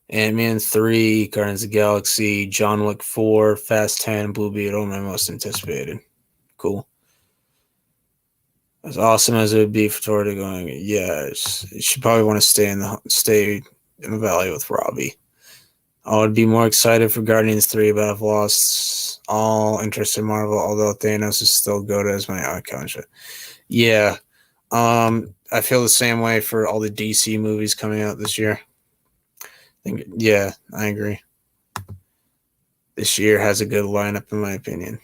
Ant-Man 3, Guardians of the Galaxy, John Wick 4, Fast 10, Blue Beetle, my most anticipated. Cool. As awesome as it would be for Tori to going, you should probably want to stay in the valley with Robbie. I would be more excited for Guardians 3, but I've lost all interest in Marvel, although Thanos is still good as my icon. Yeah. I feel the same way for all the DC movies coming out this year. I agree. This year has a good lineup, in my opinion.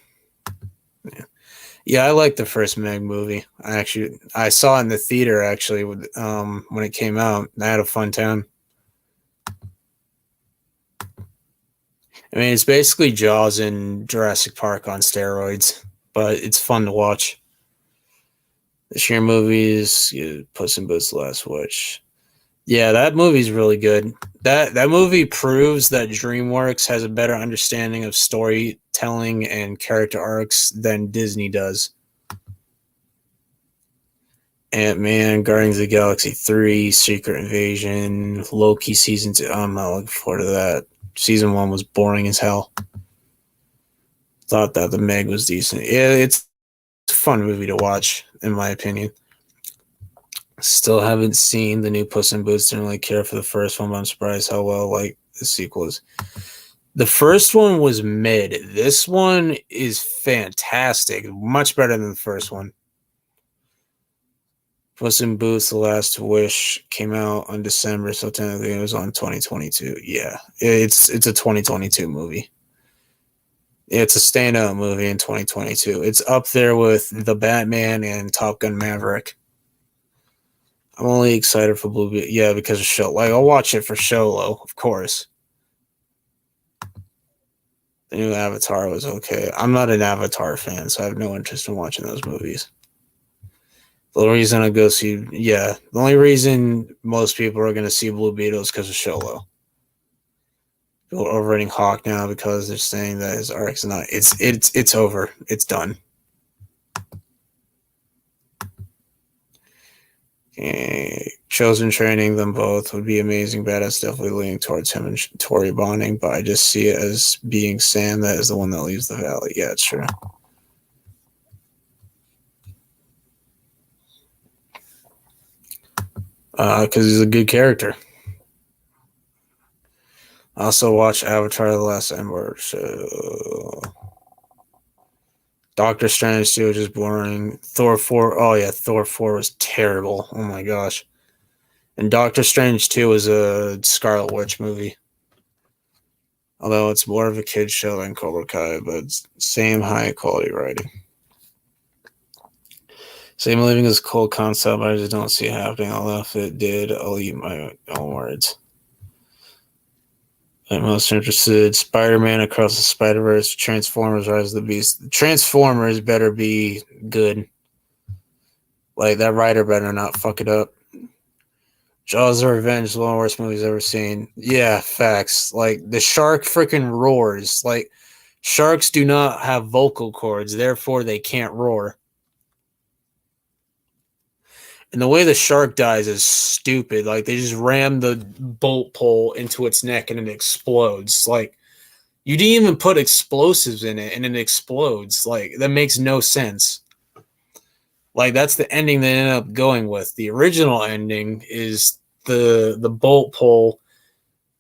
Yeah, I like the first Meg movie. I saw it in the theater actually when it came out. I had a fun time. I mean, it's basically Jaws and Jurassic Park on steroids, but it's fun to watch. This year movies, Puss in Boots: The Last Wish. Yeah, that movie's really good. That movie proves that DreamWorks has a better understanding of storytelling and character arcs than Disney does. Ant-Man, Guardians of the Galaxy 3, Secret Invasion, Loki Season 2. I'm not looking forward to that. Season 1 was boring as hell. Thought that the Meg was decent. Yeah, it's a fun movie to watch, in my opinion. Still haven't seen the new Puss in Boots. Didn't really care for the first one, but I'm surprised how well the sequel is. The first one was mid. This one is fantastic. Much better than the first one. Puss in Boots: The Last Wish came out on December, so technically it was on 2022. Yeah, it's a 2022 movie. It's a standout movie in 2022. It's up there with The Batman and Top Gun Maverick. I'm only excited for Blue Beetle. Yeah, because of show. Like, I'll watch it for Sholo, of course. The new Avatar was okay. I'm not an Avatar fan, so I have no interest in watching those movies. The only reason I go see, the only reason most people are going to see Blue Beetle is because of Sholo. People are overrating Hawk now because they're saying that his arc's not. It's over. It's done. Chosen training them both would be amazing. Badass, definitely leaning towards him and Tori bonding, but I just see it as being Sam that is the one that leaves the valley. Yeah, it's true. Because he's a good character. I also watched Avatar: The Last Ember. So Doctor Strange 2 was just boring. Thor 4. Oh yeah, Thor 4 was terrible. Oh my gosh. And Doctor Strange 2 was a Scarlet Witch movie. Although it's more of a kid's show than Cobra Kai, but it's same high quality writing. Same living is a cool concept, but I just don't see it happening. Although if it did, I'll eat my own words. I'm most interested. Spider-Man Across the Spider-Verse, Transformers: Rise of the Beast. Transformers better be good. Like that writer better not fuck it up. Jaws of Revenge, one of the worst movies I've ever seen. Yeah, facts. Like the shark freaking roars. Like sharks do not have vocal cords, therefore they can't roar. And the way the shark dies is stupid. Like they just ram the bolt pole into its neck and it explodes. Like you didn't even put explosives in it and it explodes. Like that makes no sense. Like that's the ending they ended up going with. The original ending is the bolt pole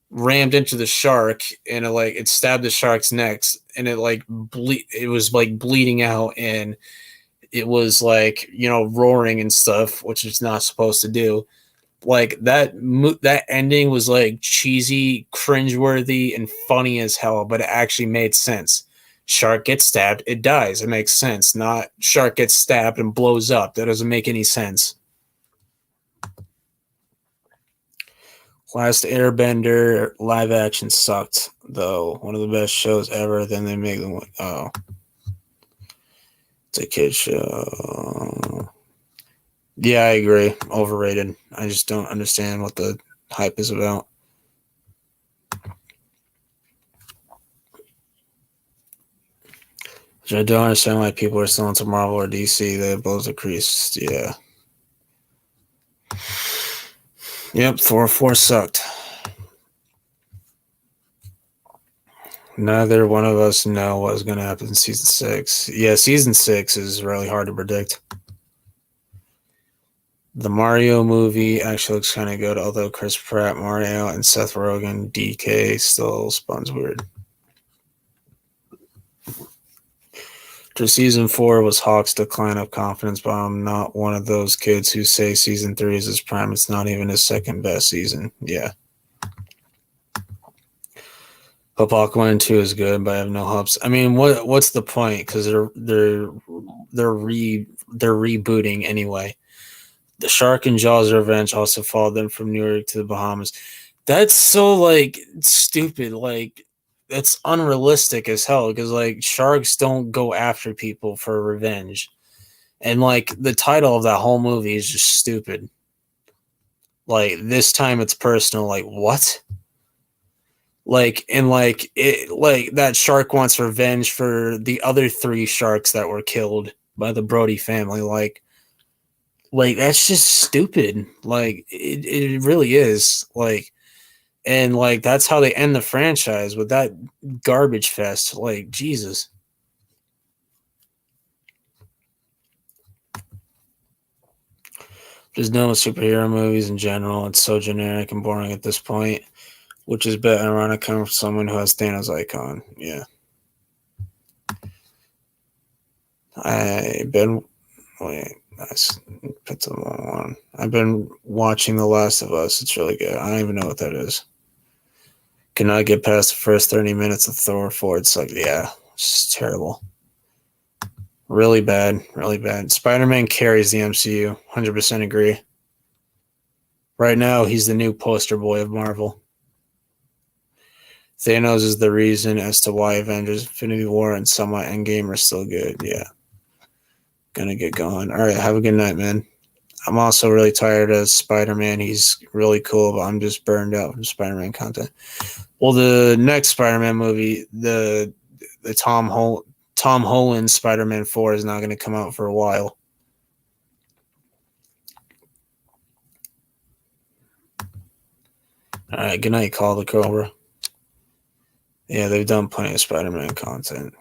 rammed into the shark and it stabbed the shark's neck and it was like bleeding out and it was like roaring and stuff, which it's not supposed to do. Like that ending was like cheesy, cringeworthy, and funny as hell, but it actually made sense. Shark gets stabbed, it dies. It makes sense. Not shark gets stabbed and blows up. That doesn't make any sense. Last Airbender live action sucked, though. One of the best shows ever. Then they make them. Oh, it's a kid show. Yeah, I agree. Overrated. I just don't understand what the hype is about. Which I don't understand why people are still into Marvel or DC. They both decreased. Yeah. Yep, Thor 4 sucked. Neither one of us know what's going to happen in season 6. Yeah, season 6 is really hard to predict. The Mario movie actually looks kind of good, although Chris Pratt, Mario, and Seth Rogen, DK still spawns weird. To season 4 was Hawk's decline of confidence, but I'm not one of those kids who say season 3 is his prime. It's not even his second best season. Yeah. Hope Aquaman 2 is good, but I have no hopes. I mean, what's the point? Because they're rebooting anyway. The Shark and Jaws Revenge also followed them from New York to the Bahamas. That's so like stupid. Like that's unrealistic as hell because like sharks don't go after people for revenge. And like the title of that whole movie is just stupid. Like this time it's personal. Like what? Like and like it like that shark wants revenge for the other 3 sharks that were killed by the Brody family. Like that's just stupid. Like it really is. Like and like that's how they end the franchise with that garbage fest. Like Jesus. Just no superhero movies in general. It's so generic and boring at this point, which is a bit ironic coming from someone who has Thanos icon. Yeah. I've been wait, nice. Put the wrong one. I've been watching The Last of Us. It's really good. I don't even know what that is. Cannot get past the first 30 minutes of Thor 4. It's like, yeah, it's terrible. Really bad. Really bad. Spider-Man carries the MCU. 100% agree. Right now, he's the new poster boy of Marvel. Thanos is the reason as to why Avengers Infinity War and somewhat Endgame are still good. Yeah. Gonna get going. All right, have a good night, man. I'm also really tired of Spider-Man. He's really cool, but I'm just burned out from Spider-Man content. Well, the next Spider-Man movie, the Tom Holland Spider-Man 4 is not going to come out for a while. All right, good night, Call the Cobra. Yeah, they've done plenty of Spider-Man content.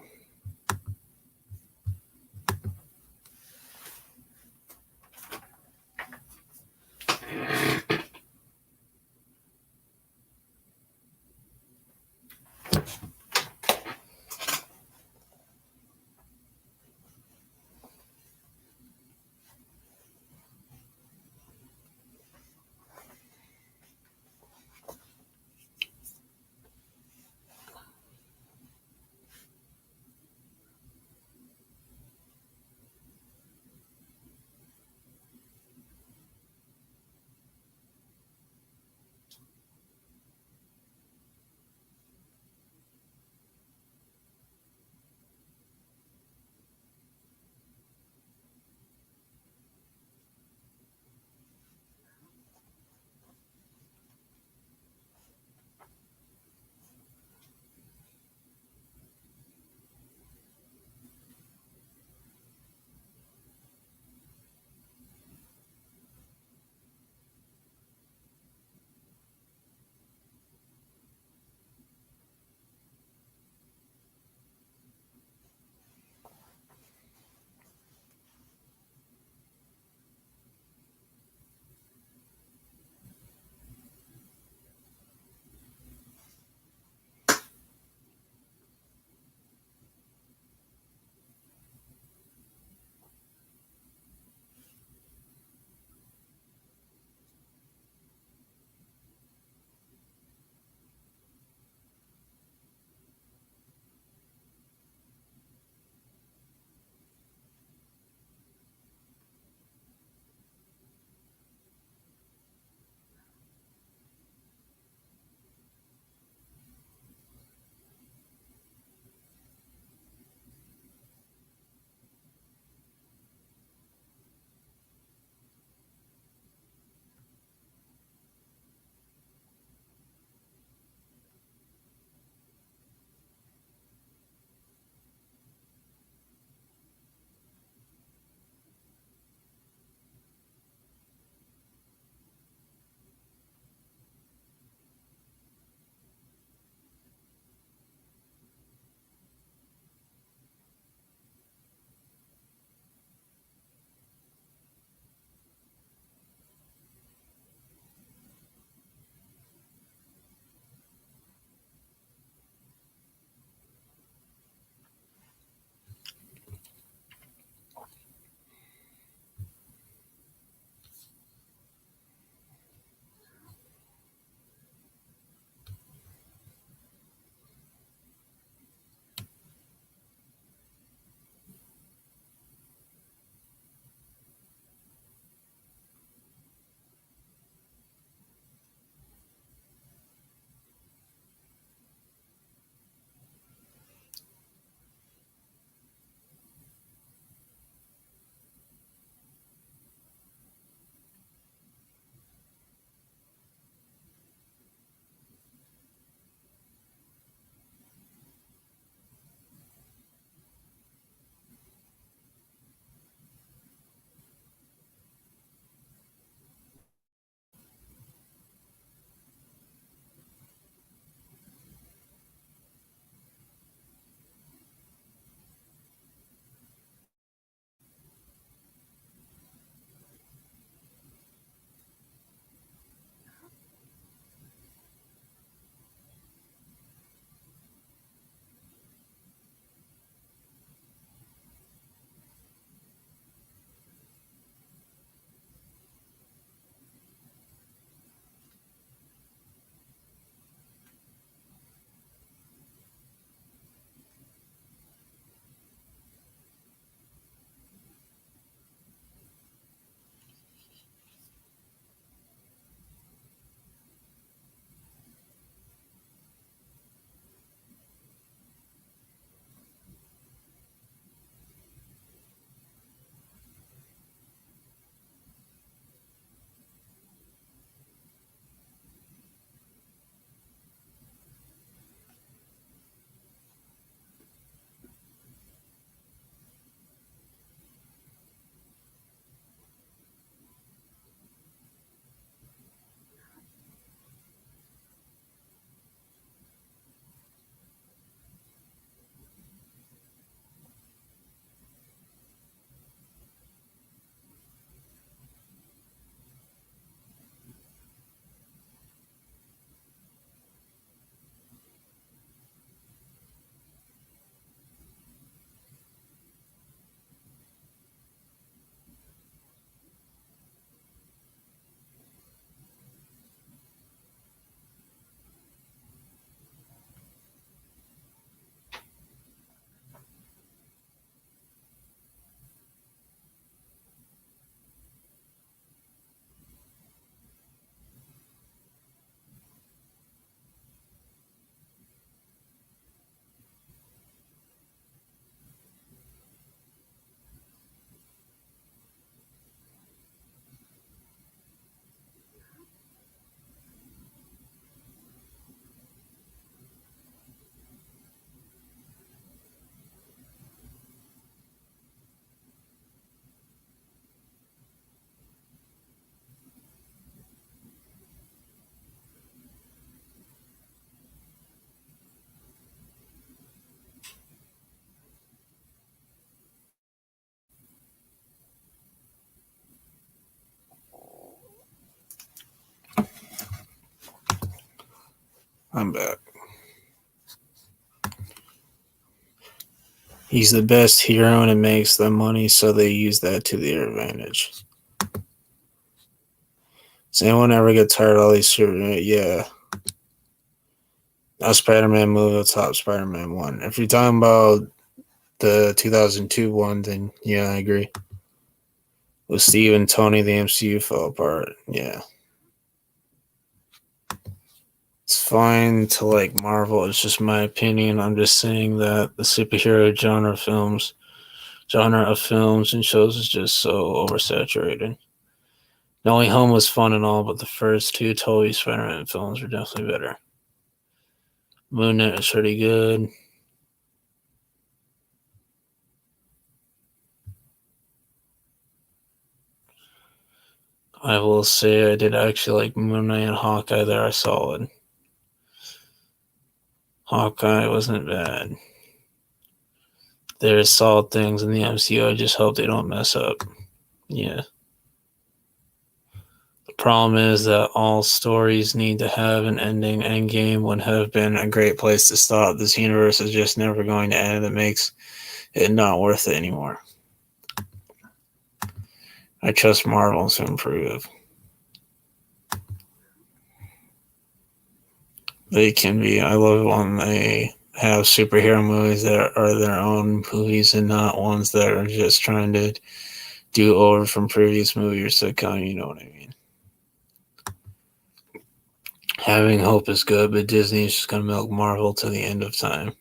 I'm back. He's the best hero and it makes them money, so they use that to their advantage. Does anyone ever get tired of all these super? Yeah. A Spider-Man movie, the top Spider-Man one. If you're talking about the 2002 one, then yeah, I agree. With Steve and Tony, the MCU fell apart. Yeah. It's fine to like Marvel. It's just my opinion. I'm just saying that the superhero genre of films and shows is just so oversaturated. No Way Home was fun and all, but the first two Thoeries Spider-Man films were definitely better. Moon Knight is pretty good. I will say I did actually like Moon Knight and Hawkeye. They are solid. Hawkeye wasn't bad. There's solid things in the MCU. I just hope they don't mess up. Yeah. The problem is that all stories need to have an ending. Endgame would have been a great place to stop. This universe is just never going to end. It makes it not worth it anymore. I trust Marvel to improve. They can be. I love when they have superhero movies that are their own movies and not ones that are just trying to do over from previous movies or sitcom. You know what I mean? Having hope is good, but Disney is just going to milk Marvel to the end of time.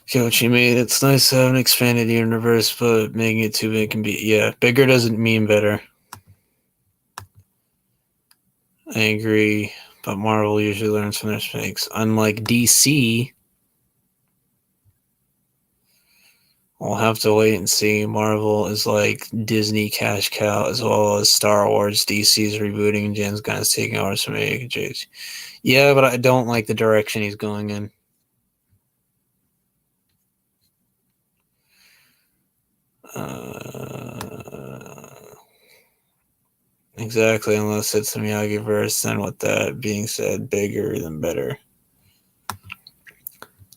Get what you mean. It's nice to have an expanded universe, but making it too big can be. Yeah, bigger doesn't mean better. I agree, but Marvel usually learns from their mistakes. Unlike DC, we'll have to wait and see. Marvel is like Disney cash cow as well as Star Wars. DC's rebooting and James Gunn's taking over from AJ's. Yeah, but I don't like the direction he's going in. Exactly, unless it's the Miyagi-verse, then with that being said, bigger than better.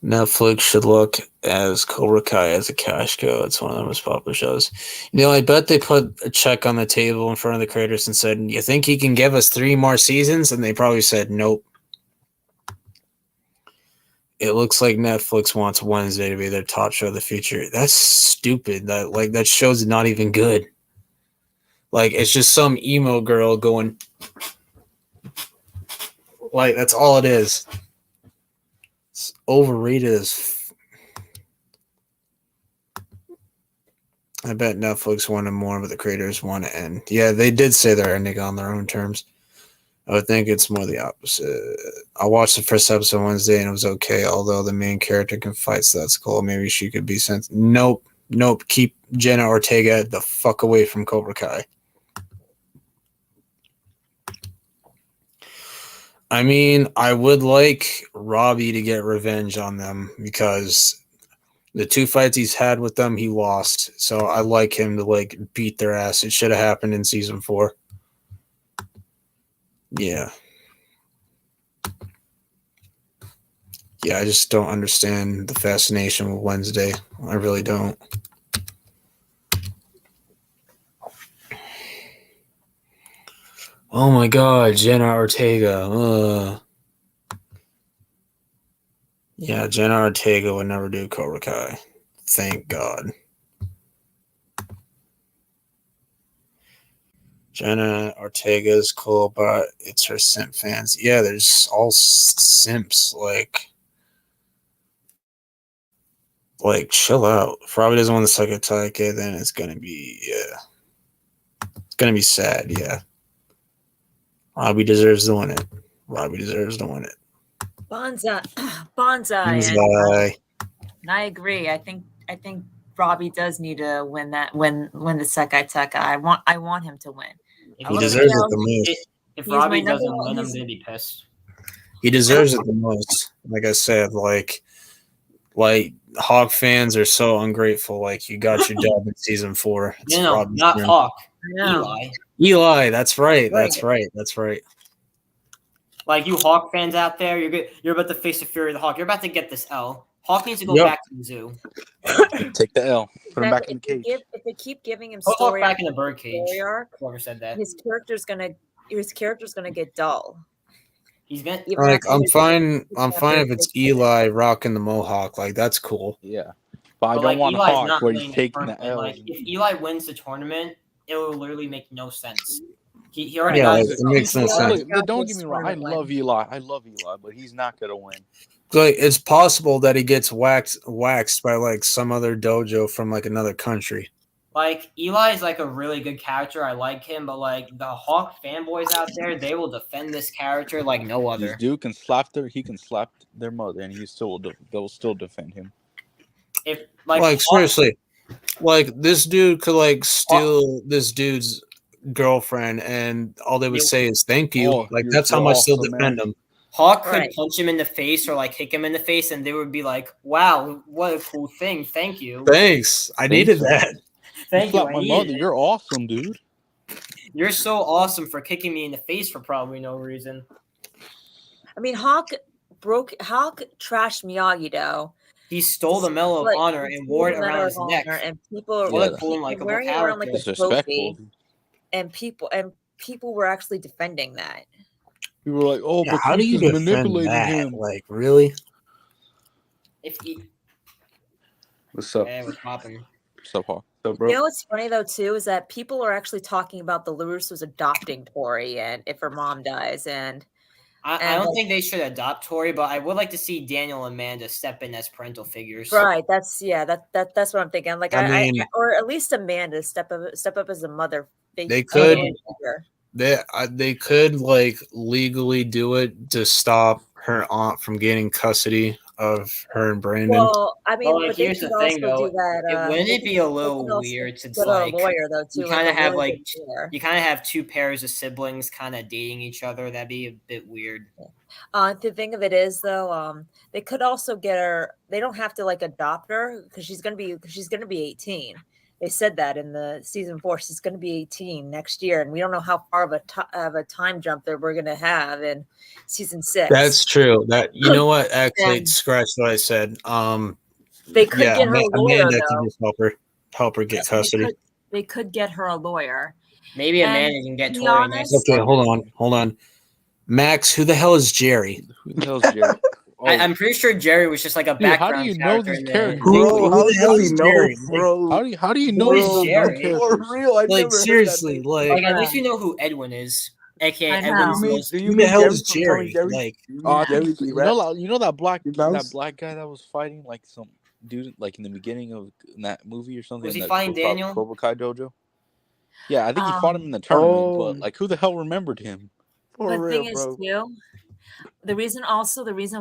Netflix should look as Cobra Kai as a cash cow. It's one of the most popular shows. I bet they put a check on the table in front of the creators and said, "You think he can give us 3 more seasons?" And they probably said, "Nope." It looks like Netflix wants Wednesday to be their top show of the future. That's stupid. That show's not even good. It's just some emo girl going. That's all it is. It's overrated as. I bet Netflix wanted more, but the creators want to end. Yeah, they did say they're ending on their own terms. I would think it's more the opposite. I watched the first episode Wednesday and it was okay, although the main character can fight, so that's cool. Maybe she could be sent. Nope. Keep Jenna Ortega the fuck away from Cobra Kai. I mean, I would like Robbie to get revenge on them because the 2 fights he's had with them, he lost. So I like him to beat their ass. It should have happened in season 4. Yeah. Yeah, I just don't understand the fascination with Wednesday. I really don't. Oh my god, Jenna Ortega. Yeah, Jenna Ortega would never do Cobra Kai. Thank God. Jenna Ortega is cool, but it's her simp fans. Yeah, there's all simps. Chill out. If Robbie doesn't want the second tie, then it's gonna be it's gonna be sad. Yeah, Robbie deserves to win it. Bonsai. And I agree. I think Robbie does need to win the Sekai Tekai. I want him to win. He deserves it the most. If Robbie doesn't win, I'm gonna be pissed. He deserves it the most. Like I said, Hawk fans are so ungrateful. You got your dub in season 4. Not Hawk. Eli. Eli, that's right. That's right. That's right. Like you Hawk fans out there, you're about to face the Fury of the Hawk. You're about to get this L. Hawk needs to go back to the zoo. Take the L. Put him back in the cage. If they keep giving him Put Hawk story back in the bird cage. arc, Whoever said that. his character's gonna get dull. He's gonna like I'm fine if it's Eli rocking the mohawk. Like that's cool. Yeah. But I don't want Eli's Hawk not where he's winning taking the tournament. L. Like if Eli wins the tournament, it will literally make no sense. He already Yeah, got it makes no sense. Look, don't get me wrong. I love Eli. But he's not gonna win. Like it's possible that he gets waxed by like some other dojo from like another country. Like Eli is like a really good character. I like him, but like the Hawk fanboys out there, they will defend this character like no other. This dude can slap their mother, and they'll still defend him. If like Hawk, seriously, like this dude could like steal this dude's girlfriend, and all they would say is thank you. Oh, like that's how much awesome, they'll defend him. Hawk could punch him in the face or like kick him in the face, and they would be like, "Wow, what a cool thing! Thank you." Thanks, I needed that. Thank you. My mother. You're awesome, dude. You're so awesome for kicking me in the face for probably no reason. I mean, Hawk trashed Miyagi-Do. He stole the Medal of Honor and wore it around his neck. And people what a cool and likable wearing it around like a trophy. And people were actually defending that. We were like, "Oh, but how do you defend manipulating that? him?" Like, really? What's up? Hey, what's popping? What's up, Hawk? What's up, bro? You know what's funny though too is that people are actually talking about the LaRussos adopting Tori, and if her mom dies, and I don't think they should adopt Tori, but I would like to see Daniel and Amanda step in as parental figures. Right. That's what I'm thinking. Like I mean, or at least Amanda step up as a mother. They could. They could like legally do it to stop her aunt from gaining custody of her and Brandon. Well, I mean, but here's the thing, though. Wouldn't it be a little weird to like a lawyer, though, too, you kind of have like you kind of have two pairs of siblings kind of dating each other? That'd be a bit weird. The thing of it is, though, they could also get her. They don't have to like adopt her because she's gonna be 18. They said that in the season 4, she's going to be 18 next year, and we don't know how far of a time jump that we're going to have in season 6. That's true. That you know what? Actually, scratch what I said. They could get her a lawyer. Amanda can just help her get custody. They could get her a lawyer. Maybe Amanda can get Tori next. Okay, hold on. Max, who the hell is Jerry? Who the hell is Jerry? I'm pretty sure Jerry was just like a background. How do you know these characters? Bro, who the hell is Jerry? Bro, how do you know Jerry? For real, like seriously, like at least you know who Edwin is, aka Edwin. Who the hell is Jerry? Like, you know that black guy that was fighting like some dude like in the beginning of that movie or something. Was he fighting Daniel? Cobra Kai dojo. Yeah, I think he fought him in the tournament, but like who the hell remembered him? The thing is, too. The reason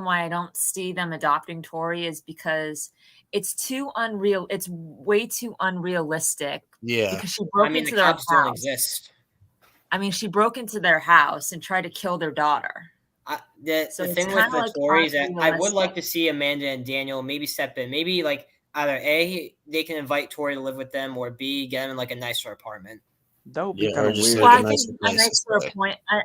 why I don't see them adopting Tori is because it's too unreal. It's way too unrealistic. Yeah. Because she broke into their house. Don't exist. I mean, she broke into their house and tried to kill their daughter. The thing with the Tories, I would like to see Amanda and Daniel maybe step in. Maybe like either A, they can invite Tori to live with them, or B, get them in like a nicer apartment. That would be kind of weird. Well, I think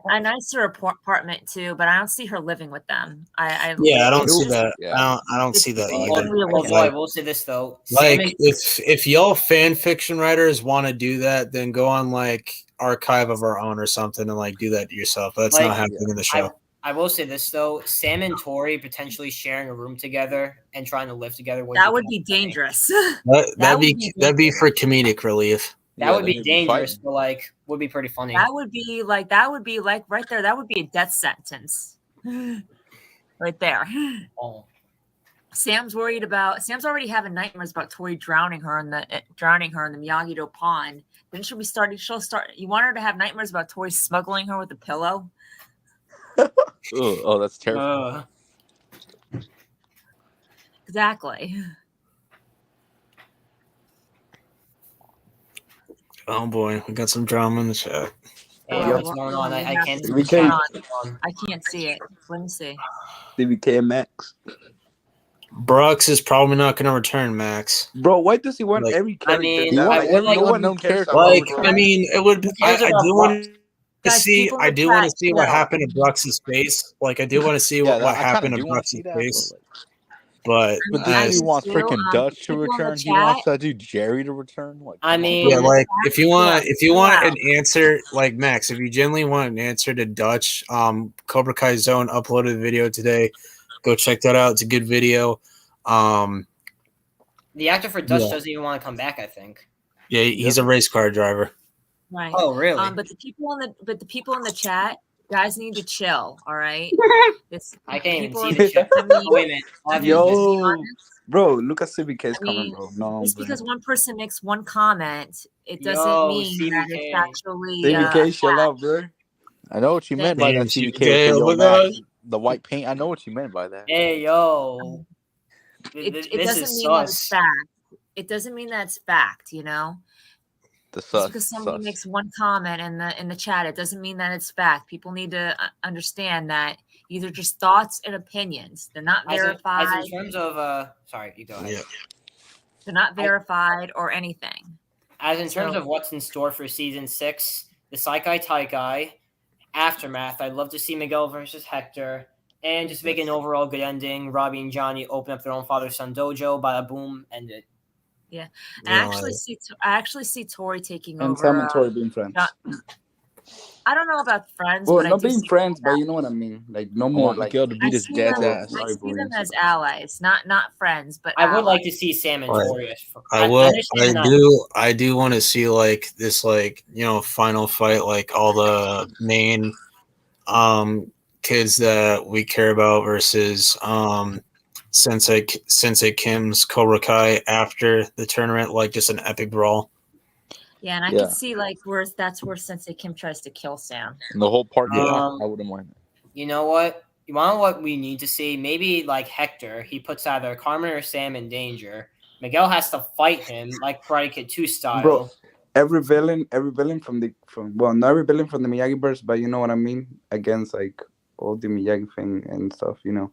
a nicer apartment too, but I don't see her living with them. I don't see that. Yeah. I don't see that either. I will say this though. Like if y'all fan fiction writers want to do that, then go on like Archive of Our Own or something and like do that yourself. That's not happening in the show. I will say this though, Sam and Tori potentially sharing a room together and trying to live together. That would be dangerous. That'd be for comedic relief. That would be dangerous, but like would be pretty funny. That would be like right there. That would be a death sentence, right there. Oh. Sam's already having nightmares about Tori drowning her in the Miyagi-Do pond. Then she'll start. You want her to have nightmares about Tori smuggling her with a pillow? Oh, that's terrible. Exactly. Oh boy, we got some drama in the chat. Hey, what's going on? I can't see I can't see it. Let me see. CBK and Max. Brooks is probably not going to return, Max. Bro, why does he want every character? He wants every unknown character. I mean, it would. I do want to see. I do want to see what happened to Brux's face. Like, I do want to see what happened to Brux's face. But he wants freaking Dutch to return. He wants that dude Jerry to return. Like, I mean, yeah, like if you want an answer, like Max, if you genuinely want an answer to Dutch, Cobra Kai Zone uploaded a video today. Go check that out. It's a good video. The actor for Dutch doesn't even want to come back, I think. Yeah, he's a race car driver. Right. Oh, really? But the people in the chat, guys need to chill. All right. I can't even see the chat. Wait a minute. Yo, bro, look at CBK's comment, bro. No, just because one person makes one comment, it doesn't mean that it's actually CBK. Chill out, bro. I know what you meant by that, CBK. The white paint. I know what you meant by that. Hey, yo. It doesn't mean that it's fact. It doesn't mean that it's fact, you know? Just because somebody makes one comment in the chat, it doesn't mean that it's fact. People need to understand that these are just thoughts and opinions. They're not verified. As in terms of sorry, you go ahead. Yeah. They're not verified or anything. As in terms of what's in store for season 6, the Saikai Taikai, Aftermath. I'd love to see Miguel versus Hector. And just make an overall good ending. Robbie and Johnny open up their own father-son dojo. Bada boom, end it. Yeah, and I actually see Tori taking over. And Sam and Tori being friends. I don't know about friends. Well, but not being friends, but you know what I mean. Like no more like Miguel to beat his dad's ass. I see them as allies, not friends, but I would like to see Sam and Tori. I do want to see like this, like, you know, final fight, like all the main kids that we care about versus Sensei Kim's Cobra Kai after the tournament, like just an epic brawl. Yeah, and I could see like where Sensei Kim tries to kill Sam. And the whole part, I wouldn't mind. You know what? You want what we need to see? Maybe like Hector, he puts either Carmen or Sam in danger. Miguel has to fight him like Karate Kid 2 style. Bro, every villain not every villain from the Miyagi verse, but you know what I mean, against like all the Miyagi thing and stuff, you know.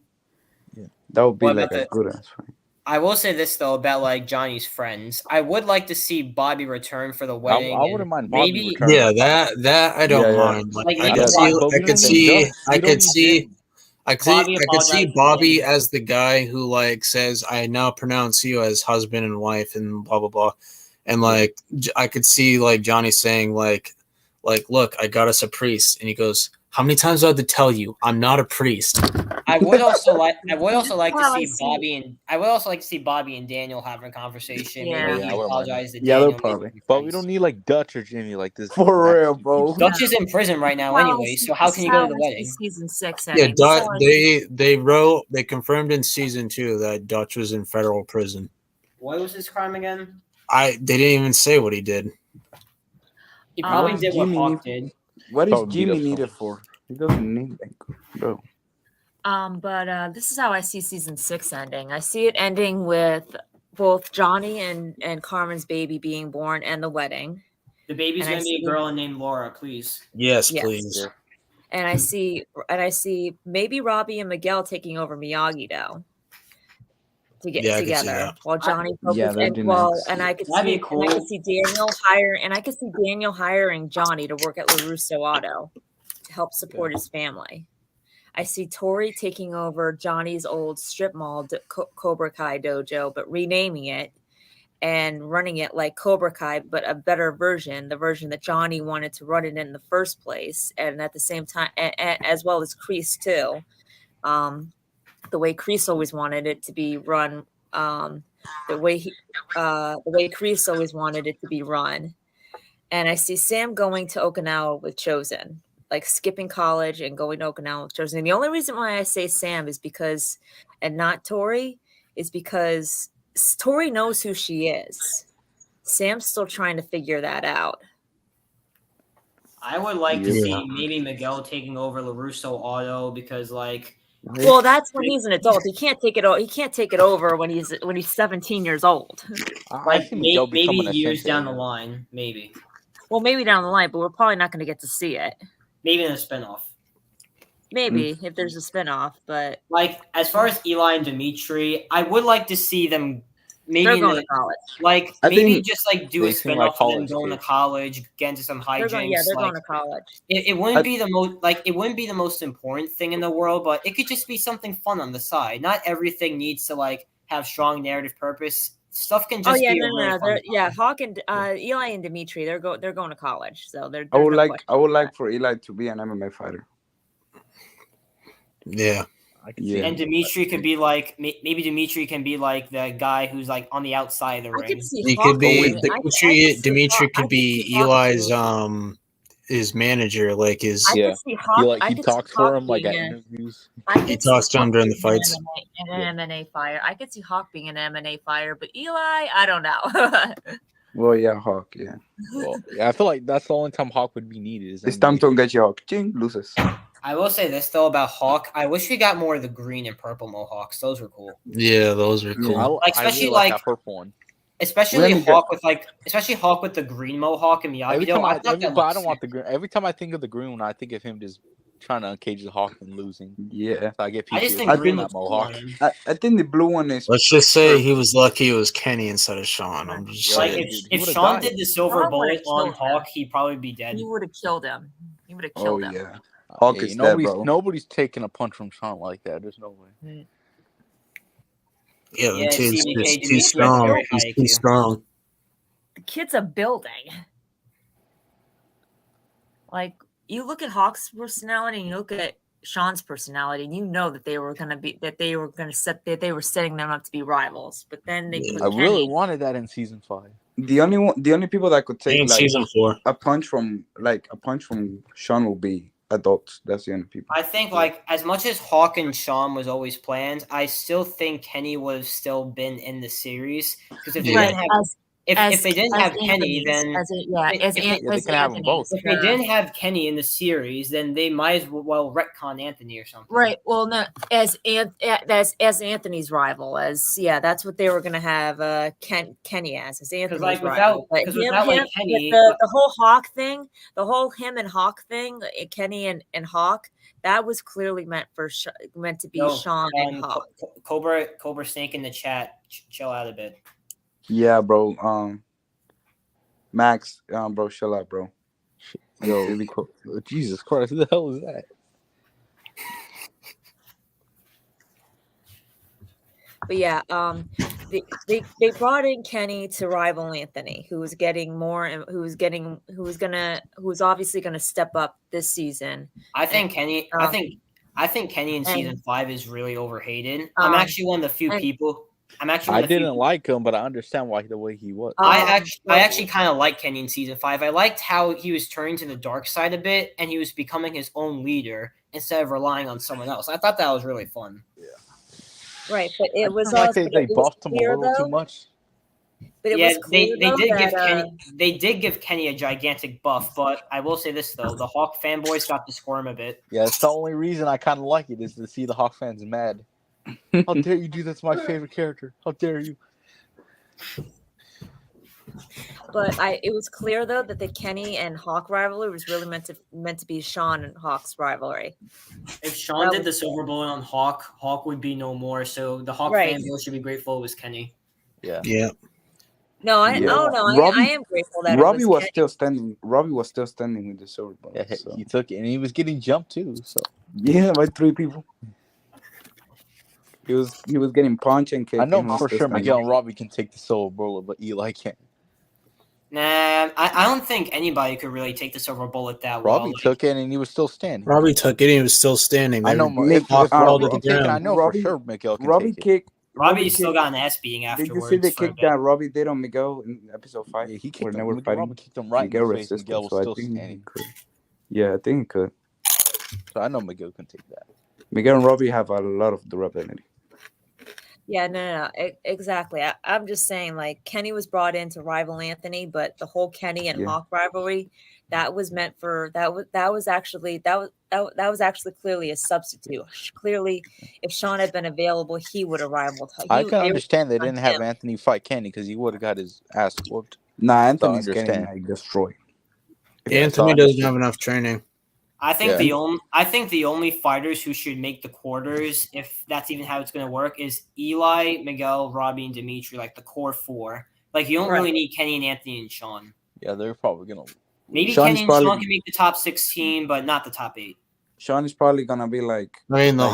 Yeah, that would be like a good ass fight. I will say this though about like Johnny's friends. I would like to see Bobby return for the wedding. I wouldn't mind Bobby returning. Yeah, that I don't mind. Like, I could see Bobby as the guy who like says, "I now pronounce you as husband and wife," and blah blah blah. And like I could see like Johnny saying like look, I got us a priest, and he goes, "How many times do I have to tell you I'm not a priest?" I would also like to see Bobby and Daniel having a conversation. Yeah, maybe apologize to Daniel. Yeah, probably. But we don't need like Dutch or Jimmy like this. For real, bro. Dutch is in prison right now anyway, so how can you go to the wedding? Season 6. Yeah, they confirmed in season 2 that Dutch was in federal prison. What was his crime again? They didn't even say what he did. He probably did what Hawk did. What is Jimmy needed for? He doesn't need that, bro. But this is how I see season 6 ending. I see it ending with both Johnny and Carmen's baby being born and the wedding. The baby's gonna be a girl named Laura, please. Yes, please. And I see maybe Robbie and Miguel taking over Miyagi-Do to get together while Johnny and I could see Daniel hiring Johnny to work at LaRusso Auto to help support his family. I see Tori taking over Johnny's old strip mall Cobra Kai dojo, but renaming it and running it like Cobra Kai, but a better version, the version that Johnny wanted to run it in the first place, and at the same time, as well as Kreese too, the way Kreese always wanted it to be run, the way Kreese always wanted it to be run. And I see Sam going to Okinawa with Chosen, like skipping college and going to Okinawa with Chosen. And the only reason why I say Sam is because, and not Tori, is because Tori knows who she is. Sam's still trying to figure that out. I would like to see maybe Miguel taking over LaRusso Auto because, like, well, that's when he's an adult. He can't take it. He can't take it over when he's 17 years old. Like maybe years down the line, maybe. Well, maybe down the line, but we're probably not going to get to see it. Maybe in a spinoff. Maybe if there's a spinoff, but like as far as Eli and Dimitri, I would like to see them maybe they're going to college. Like I maybe think just like do a they seem like spinoff of them college going to kids. college, get into some They're hijinks. going to college. It wouldn't be the most it wouldn't be the most important thing in the world, but it could just be something fun on the side. Not everything needs to like have strong narrative purpose. Stuff can just be Hawk and Eli and Dimitri, they're going to college, so they're. I would like for Eli to be an MMA fighter. Yeah. And Dimitri could be like maybe Dimitri can be like the guy who's like on the outside of the ring. He could be Dimitri could be Eli's his manager, like his he talks for him like at interviews. He talks to him during the fights. An MMA fighter. I could see Hawk being an MMA fighter, but Eli, I don't know. Well, yeah, Hawk, yeah. Well, yeah, I feel like that's the only time Hawk would be needed. It's time to engage Hawk. Ching, loses. I will say this though about Hawk. I wish we got more of the green and purple mohawks. Those were cool. Yeah, those were cool. Like especially I really like that purple one. Especially Hawk with the green mohawk and Miyagi. I don't want the green. Every time I think of the green one, I think of him just trying to uncage the Hawk and losing. Yeah, so I get. I just think green that mohawk. I think the blue one is. Let's just say he was lucky it was Kenny instead of Sean. I'm just like saying. if Sean did the silver bullet on Hawk, he'd probably be dead. He would have killed him. He would have killed him. Yeah. Hawk is dead, bro. Nobody's taking a punch from Sean like that. There's no way. Yeah, the kid's just too strong. He's too strong. The kid's a building. Like, you look at Hawk's personality and you look at Sean's personality, and you know that they were setting them up to be rivals. But then they put Kenny. Really wanted that in season 5. The only people that could take season 4 a punch from Sean will be adults. That's the only people. I think like as much as Hawk and Sean was always planned, I still think Kenny would have still been in the series because if they didn't have if they didn't have Kenny, then they can have them both. If they didn't have Kenny in the series, then they might as well retcon Anthony or something. Right. Well, no, as Anthony's rival, that's what they were going to have Kenny as Anthony's rival. But Kenny, the whole Hawk thing, the whole him and Hawk thing, Kenny and Hawk, that was clearly meant to be Sean and Hawk. Cobra Snake in the chat, chill out a bit. Yeah, bro. Max, bro, chill out, bro. Yo, Jesus Christ, who the hell is that? But yeah, they brought in Kenny to rival Anthony, who was getting more and who was obviously gonna step up this season. I think Kenny in season 5 is really overhated. I'm actually one of the few people. I didn't like him, but I understand why the way he was. I actually kind of like Kenny in season 5. I liked how he was turning to the dark side a bit, and he was becoming his own leader instead of relying on someone else. I thought that was really fun. Yeah. Right, but it was like they buffed him a little too much. But it was clear, they did give Kenny a gigantic buff, but I will say this though, the Hawk fanboys got to squirm a bit. Yeah, it's the only reason I kind of like it is to see the Hawk fans mad. How dare you do that to my favorite character? How dare you? But it was clear though that the Kenny and Hawk rivalry was really meant to be Sean and Hawk's rivalry. If Sean did the silver bullet on Hawk, Hawk would be no more. So the Hawk fanboys should be grateful it was Kenny. Yeah. Yeah. No, I am grateful that Robbie was still standing. Robbie was still standing with the silver bullet. Yeah, he took it, and he was getting jumped too. So yeah, by 3 people. He was getting punched and kicked. I know for sure Miguel and Robbie can take the silver bullet, but Eli can't. Nah, I don't think anybody could really take the silver bullet that well. Robbie took it, and he was still standing. Robbie took it, and he was still standing. I know. I know for sure Miguel can Robbie take it. Robbie still got an ass beating afterwards. Did you see the kick that Robbie did on Miguel in episode 5? Yeah, he kicked him. Robbie kicked him right Miguel in the face. Miguel was still standing. Yeah, I think he could. So I know Miguel can take that. Miguel and Robbie have a lot of durability. Yeah, no, exactly. I'm just saying, like, Kenny was brought in to rival Anthony, but the whole Kenny and Hawk rivalry, that was meant for that was actually clearly a substitute. Clearly, if Sean had been available, he would have rivaled. I can understand they didn't have Anthony fight Kenny because he would have got his ass whooped. Nah, Anthony's getting destroyed. Anthony doesn't have enough training. I think the only fighters who should make the quarters, if that's even how it's going to work, is Eli, Miguel, Robbie, and Dimitri, like the core four. Like you don't really need Kenny and Anthony and Sean. Yeah, they're probably gonna. Maybe Kenny and Sean can make the top 16, but not the top 8. Sean is probably gonna be like. I mean, they'll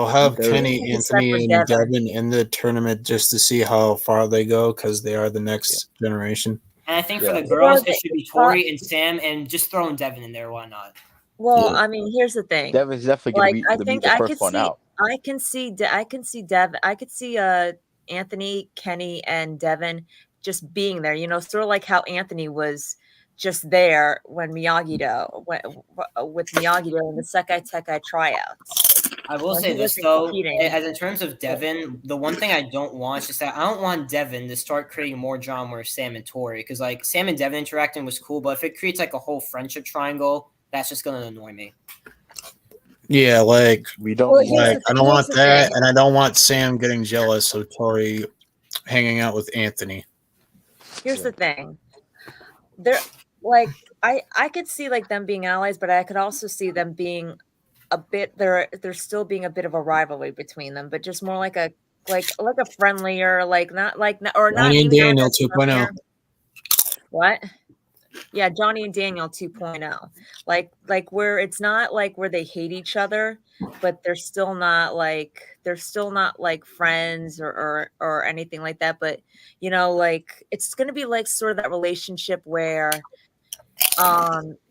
have Kenny, Anthony, and Devin in the tournament just to see how far they go because they are the next generation. And I think for the girls, it should be Tori and Sam, and just throwing Devin in there. Why not? Well, I mean, here's the thing. Devin's definitely gonna be the first one out. I can see Devin. I could see Anthony, Kenny, and Devin just being there. Sort of like how Anthony was just there when Miyagi-Do with Miyagi-Do in the Sekai Tekai tryouts. I will say this though, as in terms of Devin, the one thing I don't want is just that I don't want Devin to start creating more drama with Sam and Tori, because like Sam and Devin interacting was cool, but if it creates like a whole friendship triangle, that's just gonna annoy me. Yeah, like we don't. I don't want that, and I don't want Sam getting jealous of Tori hanging out with Anthony. Here's the thing, they're like I could see like them being allies, but I could also see them being a bit. They're still being a bit of a rivalry between them, but just more like a friendlier, like not like or not. Johnny and Daniel 2.0. What? Yeah, Johnny and Daniel 2.0. Like where it's not like where they hate each other, but they're still not like friends or anything like that. But like it's gonna be like sort of that relationship where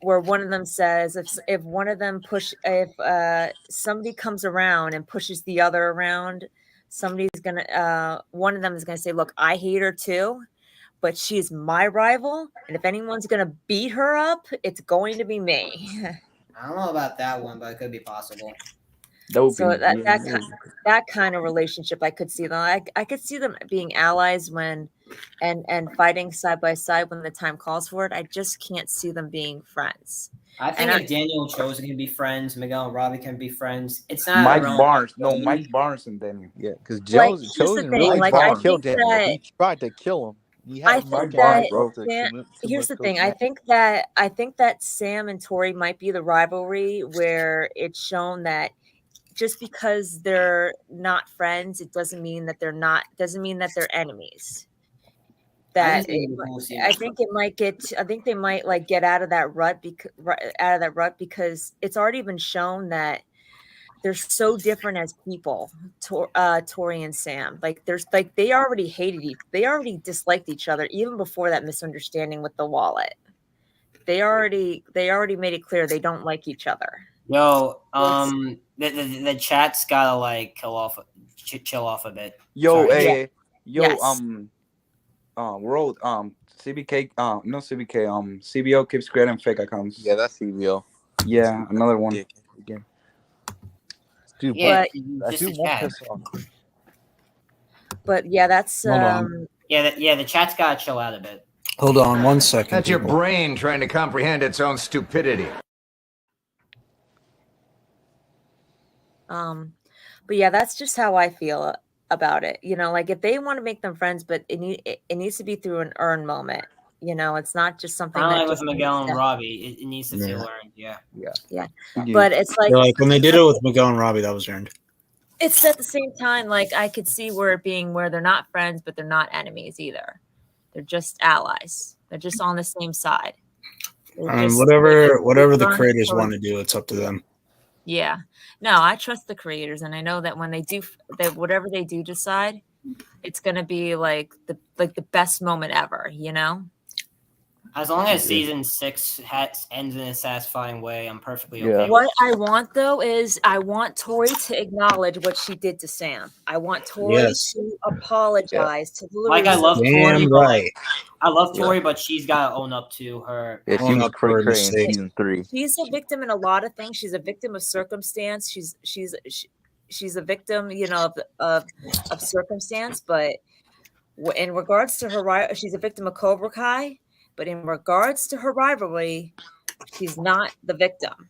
one of them says if one of them somebody comes around and pushes the other around, one of them is gonna say, look, I hate her too, but she's my rival, and if anyone's going to beat her up, it's going to be me. I don't know about that one, but it could be possible. That kind of relationship, I could see them. I could see them being allies and fighting side by side when the time calls for it. I just can't see them being friends. I think if Daniel and Chosen can be friends, Miguel and Robbie can be friends. It's not Mike Barnes. No, Mike Barnes and Daniel. Yeah, because Chosen really tried to kill Daniel. He tried to kill him. I think that here's the thing. I think that Sam and Tori might be the rivalry where it's shown that just because they're not friends, it doesn't mean that they're enemies. I think they might like get out of that rut because it's already been shown that they're so different as people, Tori and Sam. Like they already disliked each other even before that misunderstanding with the wallet. They already made it clear they don't like each other. Yo, the chat's gotta like chill off a bit. World, CBK, no CBK, CBO keeps creating fake accounts. Yeah, that's CBO. Yeah, another one. Again. Dude, yeah, but yeah, that's the chat's gotta chill out a bit. Hold on 1 second. That's your brain trying to comprehend its own stupidity. But yeah, that's just how I feel about it. Like if they want to make them friends, but it needs to be through an earned moment. It's not just something that with Miguel and Robbie. It needs to feel earned. Yeah. But it's like when they did it with Miguel and Robbie, that was earned. It's at the same time, like I could see where they're not friends, but they're not enemies either. They're just allies. They're just on the same side. Whatever the creators want to do, it's up to them. Yeah. No, I trust the creators, and I know that when they do that, whatever they do decide, it's gonna be like the best moment ever. As long as season 6 ends in a satisfying way, I'm perfectly okay. What I want though is I want Tori to acknowledge what she did to Sam. I want Tori to apologize to the I love Tori. Right. I love Tori, but she's got to own up to her. Yeah, she was pretty crazy in season 3. She's a victim in a lot of things. She's a victim of circumstance. She's a victim, of circumstance. But in regards to her, she's a victim of Cobra Kai. But in regards to her rivalry, she's not the victim.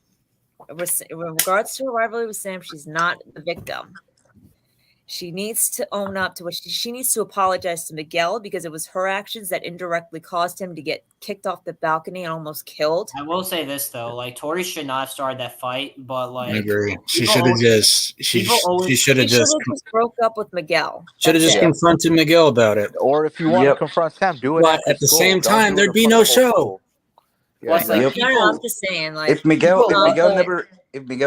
In regards to her rivalry with Sam, she's not the victim. She needs to own up to what she needs to apologize to Miguel because it was her actions that indirectly caused him to get kicked off the balcony and almost killed. I will say this though, like Tori should not have started that fight, but like I agree. She should have just she should have just broke up with Miguel. Should have just confronted Miguel about it. Or if you want to confront Sam, do it. But at the same time, there'd be no show. Yeah, like, I'm just saying, like, if Miguel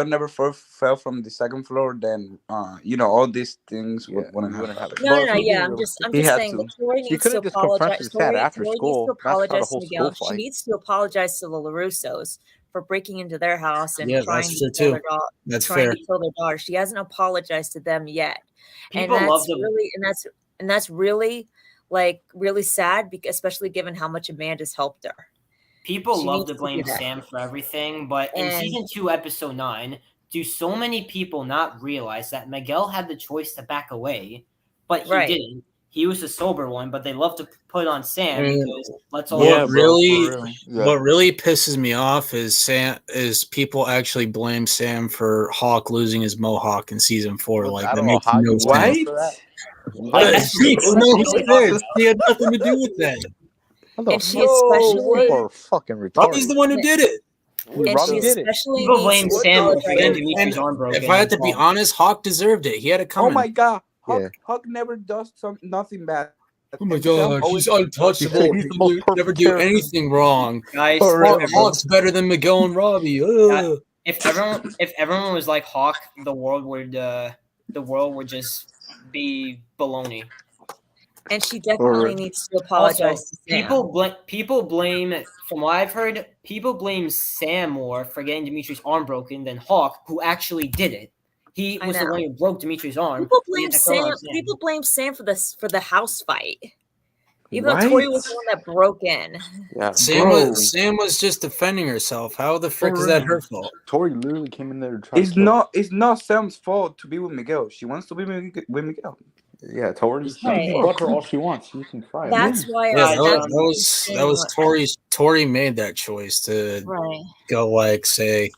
never fell from the second floor, then all these things wouldn't have happened. No, I'm just saying that Tori needs to apologize. Tori needs to apologize to Miguel. She needs to apologize to the LaRussos for breaking into their house and trying to kill their daughter. To kill their daughter. She hasn't apologized to them yet, and that's really like really sad, because especially given how much Amanda's helped her. People love to blame Sam for everything, but in season 2, episode 9, do so many people not realize that Miguel had the choice to back away, but he didn't. He was the sober one, but they love to put on Sam because let's all. What really pisses me off is people actually blame Sam for Hawk losing his mohawk in season 4. Like that makes no sense. He had nothing to do with that. And she especially fucking retarded. Robbie's the one who did it. And she especially blame Sam for getting Dimitri's arm broken. If I had to be honest, Hawk deserved it. He had it coming. Oh my god, Hawk never does nothing bad. Oh my god, he's untouchable. He never do anything wrong. Guys, Hawk's better than Miguel and Robbie. If everyone was like Hawk, the world would just be baloney. And she definitely needs to apologize also, to Sam. People blame, from what I've heard, people blame Sam more for getting Dimitri's arm broken than Hawk, who actually did it. He was the one who broke Dimitri's arm. People blame Sam. People blame Sam for the house fight. Even though Tori was the one that broke in. Yeah, Sam was just defending herself. How the frick is that her fault? Tori literally came in there to try. It's not Sam's fault to be with Miguel. She wants to be with Miguel. Yeah, Tori. She can butt her all she wants. She can try. That's why. That was Tori's. Tori made that choice to go say,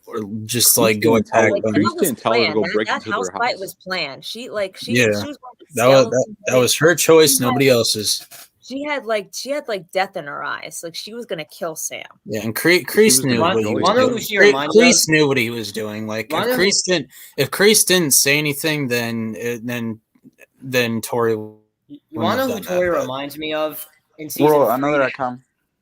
or just like go attack them. That house fight was planned. She was that was her choice, nobody else's. She had death in her eyes. Like she was gonna kill Sam. Yeah, and Kreese knew what he was doing. Kreese knew what he was doing. Like if Kreese didn't say anything, then Tori. You want to know who Tori reminds me of in season 3? Another account.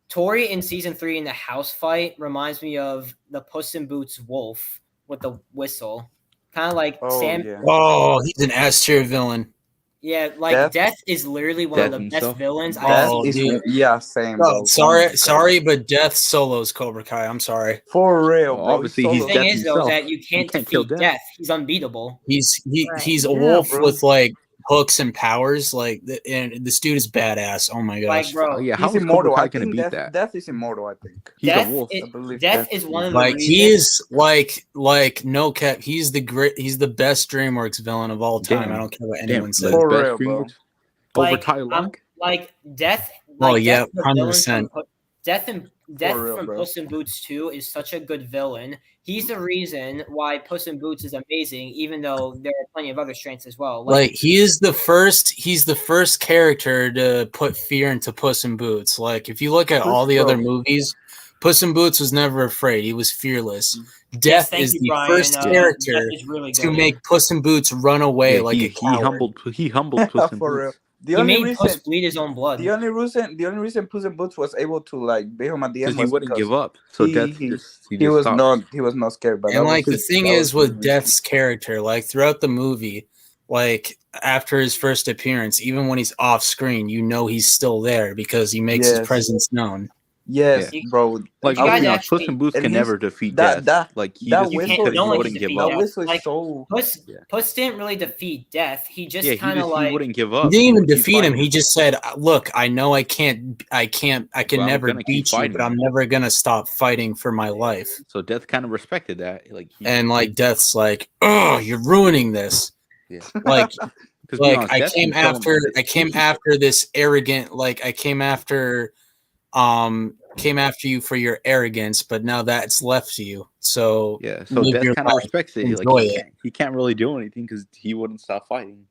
Tori in season 3 in the house fight reminds me of the Puss in Boots wolf with the whistle, kind of like Sam. Yeah. Oh, he's an S tier villain. Yeah, like Death is literally one of the best villains. Same. Oh, sorry, but Death solos Cobra Kai. I'm sorry. For real, bro. Obviously, the thing is though that you can't defeat Death. He's unbeatable. He's a wolf with like hooks and powers. Like, and this dude is badass. Oh my gosh. Like, bro, how is immortal. I can beat that. Death is immortal. I think he's a wolf. Death is one of the reasons. He is like no cap. He's the best DreamWorks villain of all time. I don't care what anyone says. For real, bro. Like Death. Oh yeah, 100%. Death from Puss in Boots 2 is such a good villain. He's the reason why Puss in Boots is amazing, even though there are plenty of other strengths as well. Like he's the first character to put fear into Puss in Boots. Like if you look at all the other movies, Puss in Boots was never afraid. He was fearless. Death is the first character to make Puss in Boots run away like a coward. He humbled Puss in Boots. He made Puss bleed his own blood. The only reason Puss in Boots was able to like beat him at the end was he wouldn't give up. So he was not scared. But and like the thing is with Death's character, like throughout the movie, like after his first appearance, even when he's off screen, you know he's still there because he makes his presence known. Yes, bro. Like Puss in Boots can never defeat Death. Like he wouldn't give up. Puss didn't really defeat Death. He just kind of like he wouldn't give up. He didn't even defeat him. He just said, "Look, I know I can never beat you, but I'm never gonna stop fighting for my life." So Death kind of respected that. And Death's like, "Oh, you're ruining this." Yeah. Like I came after this arrogant. Like I came after came after you for your arrogance, but now that's left to you. So yeah, so live Death your kind of life, respects it. Like enjoy it. he can't really do anything because he wouldn't stop fighting.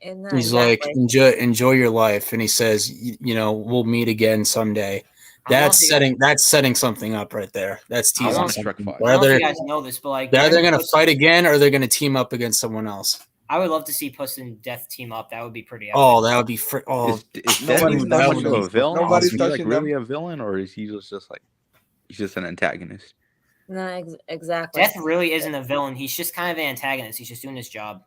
And He's exactly. like, enjoy your life, and he says, you know, we'll meet again someday. That's setting something up right there. That's I teasing want something. Shrek 5. I don't know if you guys know this, but like They're either during going to fight again or they're going to team up against someone else. I would love to see Puss and Death team up. That would be pretty epic. Oh, that would be Is Death Nobody's even that much touching of a them. villain? Nobody's Is he like touching really them. a villain, or is he just like he's just an antagonist? No, exactly. Death really isn't a villain. He's just kind of an antagonist. He's just doing his job.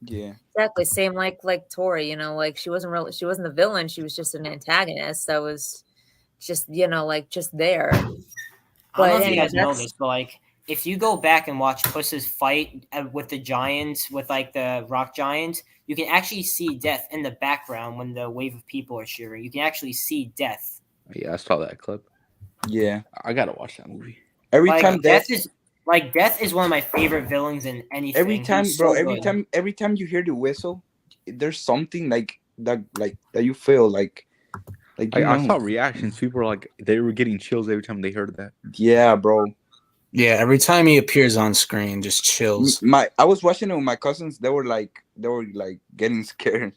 Yeah. Exactly. Same like Tori, you know, like she wasn't the villain, she was just an antagonist that was just, you know, like just there. I don't know if you guys know this, but like if you go back and watch Puss's fight with the giants, with like the rock giants, you can actually see Death in the background when the wave of people are cheering. You can actually see Death. Yeah, I saw that clip. Yeah, I gotta watch that movie. Every like, time Death is one of my favorite villains in anything. Every time, He's bro. so Every time you hear the whistle, there's something like that you feel like I saw reactions. People were like, they were getting chills every time they heard that. Yeah, bro. Yeah, every time he appears on screen, just chills. I was watching it with my cousins. They were like getting scared.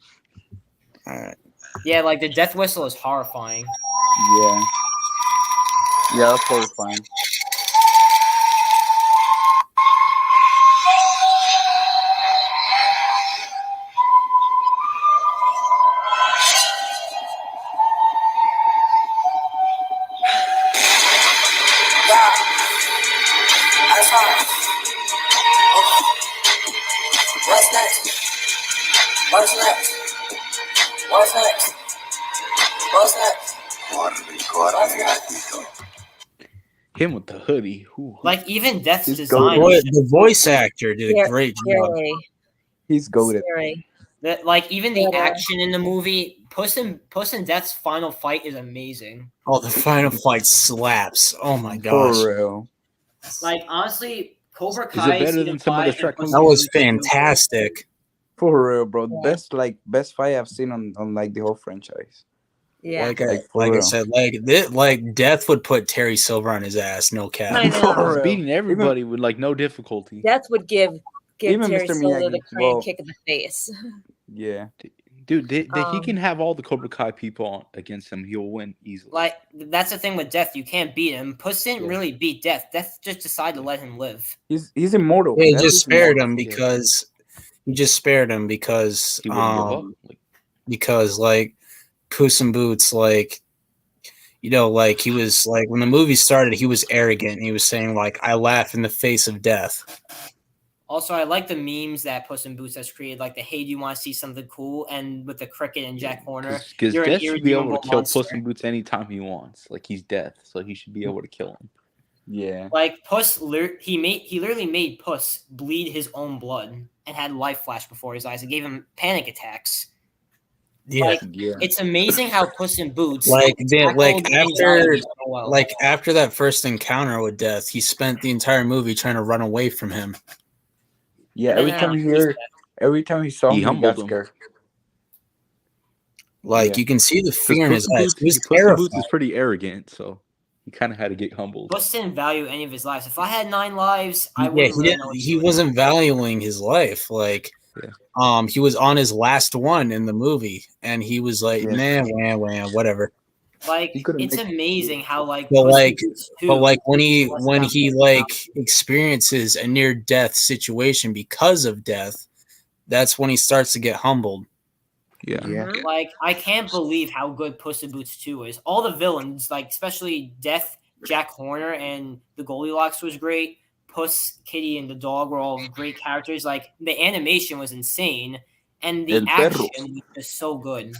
All right. Yeah, like the death whistle is horrifying. Yeah. Yeah, that's horrifying. What's next? What's next? What's next? What's next? Him with the hoodie. Ooh. Like even Death's He's design. The voice actor did a great job. He's goated. Like even the action in the movie, Puss and Death's final fight is amazing. Oh, the final fight slaps. Oh my gosh. For real. Like honestly, Cobra Kai is it better than some of the Shrek movies? That was fantastic. For real, bro. Best fight I've seen on like the whole franchise. Yeah. Like I said, like Death would put Terry Silver on his ass, no cap. I know. He's beating everybody with like no difficulty. Death would give even Terry Mr. Silver Miyagi. the crane kick in the face. Yeah. Dude, he can have all the Cobra Kai people against him. He'll win easily. Like that's the thing with Death, you can't beat him. Puss didn't really beat Death. Death just decided to let him live. He's immortal. He just spared him because he wouldn't give up. Because like Puss in Boots, like you know, like he was like when the movie started, he was arrogant. He was saying like, "I laugh in the face of death." Also, I like the memes that Puss in Boots has created, like the "Hey, do you want to see something cool?" and with the cricket and Jack Horner. Because Death should be able to kill Puss in Boots anytime he wants. Like he's Death, so he should be able to kill him. Yeah. Like Puss, he literally made Puss bleed his own blood and had life flash before his eyes. It gave him panic attacks. Yeah, It's amazing how Puss in Boots after that first encounter with Death, he spent the entire movie trying to run away from him. Yeah, every time he saw him, he got scared. Like you can see the fear in his eyes. He was Puss in Boots is pretty arrogant, so he kind of had to get humbled. Puss didn't value any of his lives. If I had 9 lives, I wouldn't. He wasn't valuing his life. Like, he was on his last one in the movie, and he was like, whatever. Like it's amazing how like, but when he like experiences a near death situation because of Death, that's when he starts to get humbled. Yeah. Like I can't believe how good Puss in Boots 2 is. All the villains, like especially Death, Jack Horner, and the Goldilocks was great. Puss, Kitty, and the dog were all great characters. Like the animation was insane, and the action was just so good.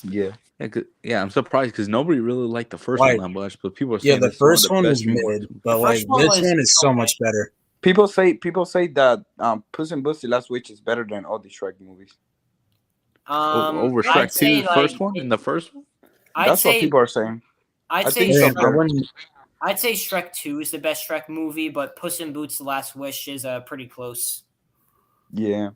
Yeah. I'm surprised because nobody really liked the first one that much, but people are saying the first one was mid, but like this one is so much better. People say that Puss in Boots: The Last Wish is better than all the Shrek movies. Over Shrek 2, the first one, and the first one. That's what people are saying. I'd say Shrek 2 is the best Shrek movie, but Puss in Boots: The Last Wish is pretty close. Yeah.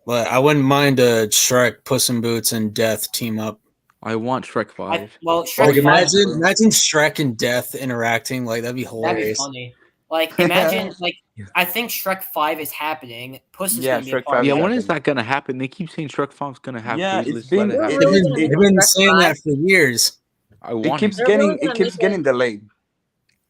But I wouldn't mind a Shrek, Puss in Boots, and Death team up. I want Shrek 5. Shrek Like 5. imagine Shrek and Death interacting. Like that'd be That'd be hilarious. funny. Like imagine, like I think Shrek 5 is happening. Puss is gonna be a Shrek part 5 of Yeah, it. when is that gonna happen? They keep saying Shrek 5's gonna have. Yeah, Dude, it's let's let been it happen. They're really gonna They've make been Shrek saying 5? that for years. I it want keeps it. They're really getting gonna make it. delayed.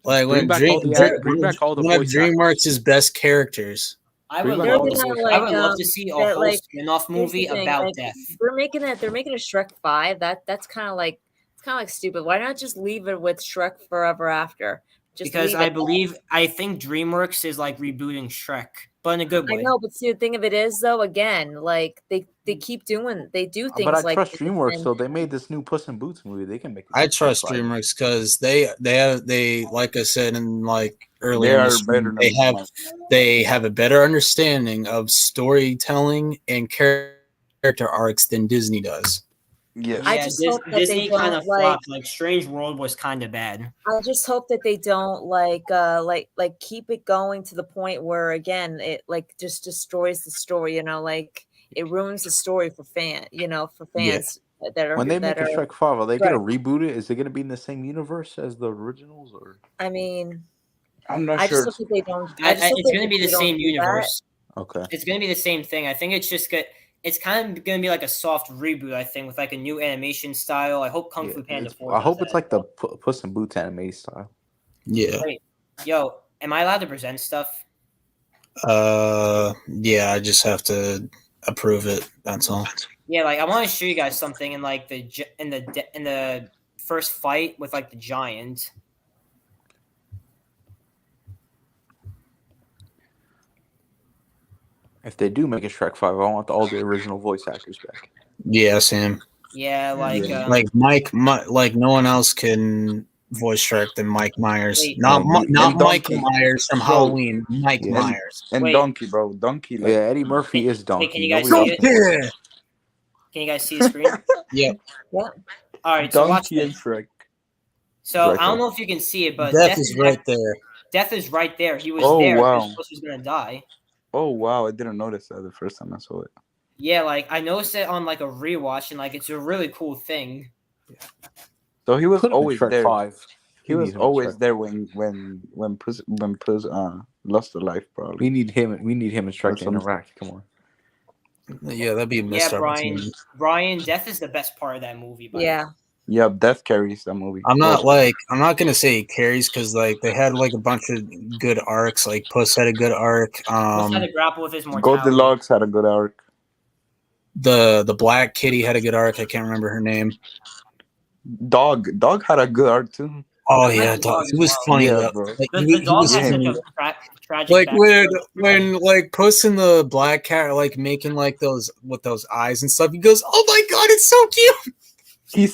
Like Bring when back all the bring back all the one of voice actors. DreamWorks' best characters. I Bring would back They're all love the to. gonna voice I like would love to see a that whole like spin-off here's the movie thing, about like Death. they're making a Shrek 5. That's kind of like it's kind of like stupid. Why not just leave it with Shrek Forever After? Just Because leave it. I think DreamWorks is like rebooting Shrek, but in a good I way. know, but see the thing of it is though, again, like they do But things I like trust this, DreamWorks, and so they made this new Puss in Boots movie. They can make it. I trust Shrek 5. DreamWorks because they like I said in like They earlier in are the better stream, than they have a better understanding of storytelling and character arcs than Disney does. Yes. I Yeah, just hope that they Disney kind of don't like. flopped. Like Strange World was kind of bad. I just hope that they don't like keep it going to the point where again it like just destroys the story. Like it ruins the story for for Yeah. fans that are When they that make a are. Shrek 5, are they Right. gonna reboot it? Is it gonna be in the same universe as the originals, or I mean, I'm not I just sure. hope that they don't. I just hope It's that going to be the they don't same do that. universe. okay? It's going to be the same thing. I think it's just good. It's kind of going to be like a soft reboot. I think with like a new animation style. I hope Kung Fu Panda 4 I does hope that it's like as the well. Puss in Boots anime style. Yeah. Wait, yo, am I allowed to present stuff? Yeah, I just have to approve it. That's all. Yeah, like I want to show you guys something in like in the first fight with like the giant. If they do make a Shrek 5, I want all the original voice actors back. Yeah, Sam. Yeah, like Like like no one else can voice Shrek than Mike Myers. Wait. Not And Michael Donkey. Myers from Bro. Halloween. Mike Yeah. Myers. And Wait. Donkey, bro. Donkey. Yeah, Eddie Murphy is Donkey. can you guys Nobody see else it? can voice Yeah. Can you guys see the screen? Yep. Yeah. All right, so watch Donkey and this. Shrek. So Right I don't there. know if you can see it, but Death is right there. Death is right there. He was Oh, there. wow. He was going to die. Oh wow, I didn't notice that the first time I saw it. Yeah, like I noticed it on like a rewatch, and like it's a really cool thing. So he was Put him in always Shrek there. 5. He We was need him in always Shrek. there when Puss lost her life, probably. We need him and Shrek to something. interact. Come on. Yeah, that'd be a missed Yeah, opportunity. Brian, Death is the best part of that movie. By the way. Yeah. Yeah, Death carries that movie. I'm not gonna say it carries because like they had like a bunch of good arcs. Like Puss had a good arc. Puss had to grapple with his mortality. Goldilocks had a good arc. The Black Kitty had a good arc. I can't remember her name. Dog had a good arc too. Oh I yeah, like the dog it was as funny Yeah, though. bro. Like, The dog was had such funny. a tragic. Like backstory. when like Puss and the Black Cat are like making like those with those eyes and stuff. He goes, "Oh my god, it's so cute." He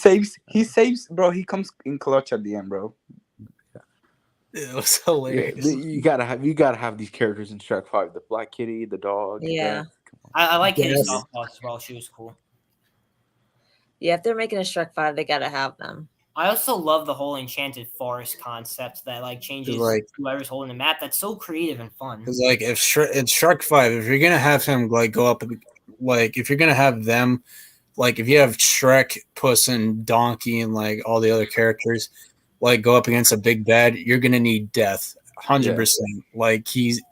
saves, bro. He comes in clutch at the end, bro. It was Yeah, hilarious. you gotta have these characters in Shrek 5. The Black Kitty, the dog. Yeah. Death. Come on. I like Kitty Yes. Softball as well. She was cool. Yeah, if they're making a Shrek 5, they gotta have them. I also love the whole enchanted forest concept that like changes Like- whoever's holding the map. That's so creative and fun. Because like if in Shrek 5, if you're gonna have him like go up, like if you're gonna have them, like if you have Shrek, Puss, and Donkey, and like all the other characters, like go up against a big bad, you're gonna need Death, 100%. Like he's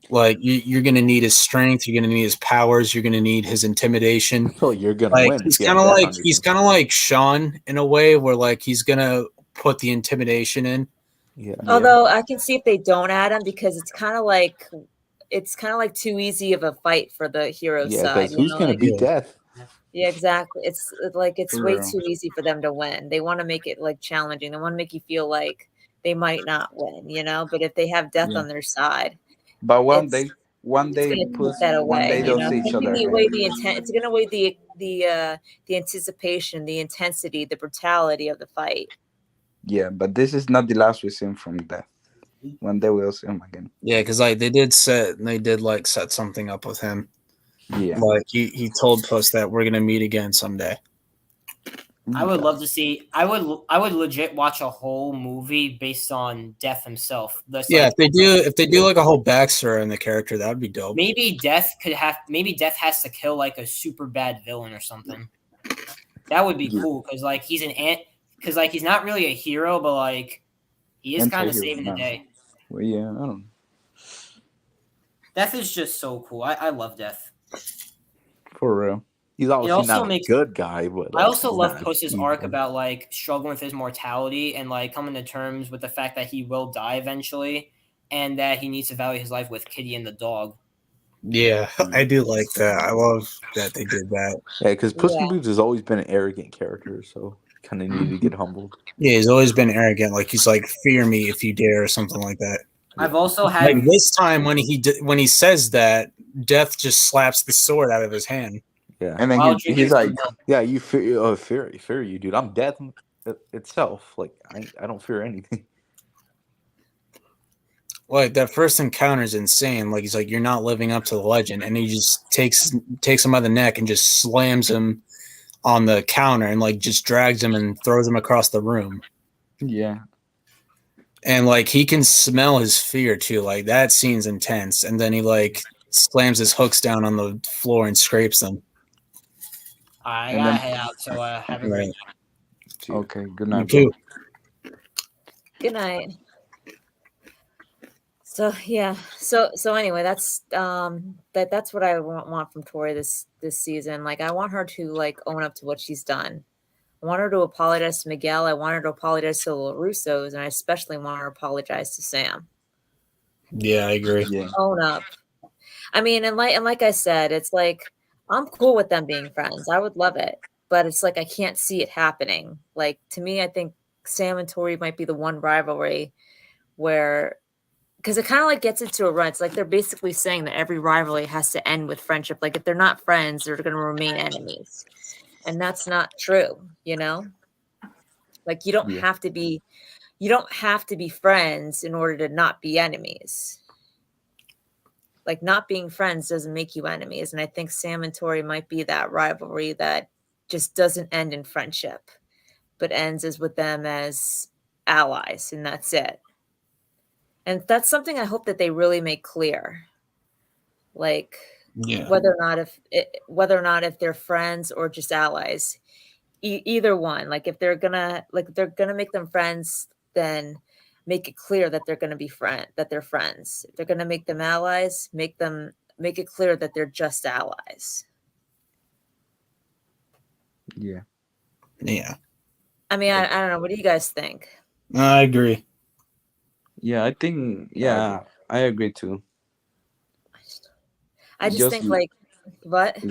like you're gonna need his strength, you're gonna need his powers, you're gonna need his intimidation. Oh, you're gonna Like win. he's if you kind have of that like on your he's team. kind of like Sean in a way, where like he's gonna put the intimidation in. Yeah. Although I can see if they don't add him because it's kind of like too easy of a fight for the hero Yeah, side. because who's gonna like, beat Death? yeah, exactly. It's For way real. too easy for them to win. They want to make it like challenging. They want to make you feel like they might not win, But if they have Death Yeah. on their side, But one It's- day, one it's day, going to take Puss, that one away. day they'll It's see each going other. to weigh the intent. It's going to weigh the anticipation, the intensity, the brutality of the fight. Yeah, but this is not the last we see him from Death. One day we'll see him again. Yeah, because like they did set something up with him. Yeah. Like he told Puss that we're gonna meet again someday. I would love to see. I would legit watch a whole movie based on Death himself. That's Yeah, like, if they do like a whole backstory on the character, that would be dope. maybe Death has to kill like a super bad villain or something. That would be cool because like he's he's not really a hero, but like he is kind of saving the day. Well, yeah, I don't know. Death is just so cool. I love Death. For real. He's obviously not a good guy, but I also love Puss's arc about like struggling with his mortality and like coming to terms with the fact that he will die eventually, and that he needs to value his life with Kitty and the dog. Yeah, I do like that. I love that they did that. Yeah, because Puss in Boots has always been an arrogant character, so kind of needed to get humbled. Yeah, he's always been arrogant. Like he's like, "Fear me if you dare," or something like that. I've also had like this time when he says that, Death just slaps the sword out of his hand. Yeah, and then he's like, "Yeah, you fear you, dude. I'm death itself. Like I don't fear anything." Like that first encounter is insane. Like he's like, "You're not living up to the legend," and he just takes him by the neck and just slams him on the counter and like just drags him and throws him across the room. Yeah. And like he can smell his fear too. Like that scene's intense. And then he like slams his hooks down on the floor and scrapes them. I gotta head out, so have a great night. Okay, good night. You too. Good night. So yeah, so anyway, that's what I want from Tori this season. Like I want her to like own up to what she's done. I want her to apologize to Miguel. I want her to apologize to the LaRussos, and I especially want her to apologize to Sam. Yeah, I agree. Yeah. Own up. I mean, and like I said, it's like I'm cool with them being friends. I would love it, but it's like I can't see it happening. Like to me, I think Sam and Tori might be the one rivalry where. Because it kind of like gets into a run. It's like they're basically saying that every rivalry has to end with friendship. Like if they're not friends, they're going to remain enemies. And that's not true, you know? Like you don't have to be friends in order to not be enemies. Like not being friends doesn't make you enemies. And I think Sam and Tori might be that rivalry that just doesn't end in friendship, but ends as with them as allies. And that's it. And that's something I hope that they really make clear. Like whether or not if they're friends or just allies, either one. Like if they're gonna make them friends, then make it clear that they're gonna be that they're friends. If they're gonna make them allies, make it clear that they're just allies. Yeah. Yeah. I mean, I don't know. What do you guys think? I agree. Yeah, I think. Yeah, I agree too. I just think like what.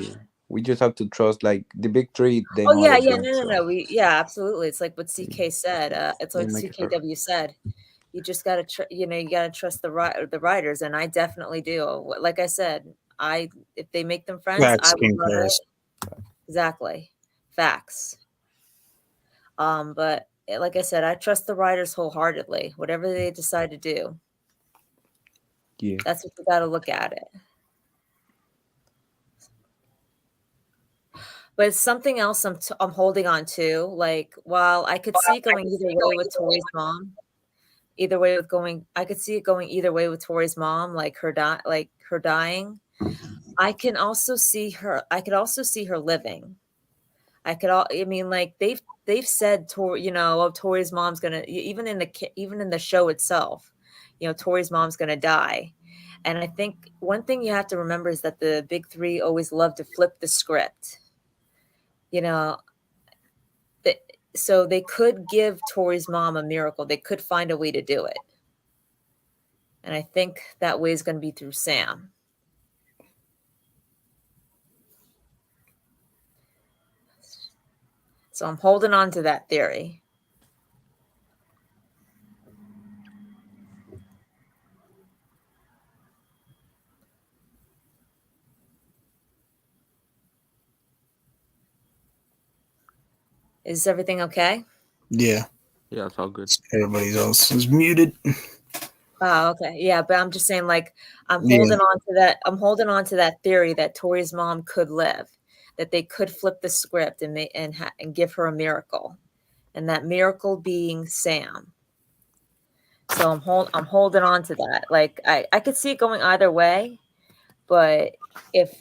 We just have to trust like the big three. They no. Absolutely. It's like what CK said. It's like CKW said. You just gotta, you gotta trust the writers, and I definitely do. Like I said, if they make them friends, I would love it. Exactly, facts. But like I said, I trust the writers wholeheartedly. Whatever they decide to do, that's what you got to look at it. But it's something else I'm holding on to. Like, while I could see going either way with Tori's mom, I could see it going either way with Tori's mom, like her dying. I could also see her living. Like they've said Tori's mom's gonna, even in the show itself, Tori's mom's gonna die. And I think one thing you have to remember is that the big three always love to flip the script. So they could give Tori's mom a miracle. They could find a way to do it. And I think that way is going to be through Sam. So I'm holding on to that theory. Is everything okay? Yeah. Yeah, it's all good. Everybody else is muted. Oh, okay. Yeah, but I'm just saying, like, I'm holding on to that. I'm holding on to that theory that Tori's mom could live, that they could flip the script and give her a miracle, and that miracle being Sam. So I'm holding on to that. Like I could see it going either way, but if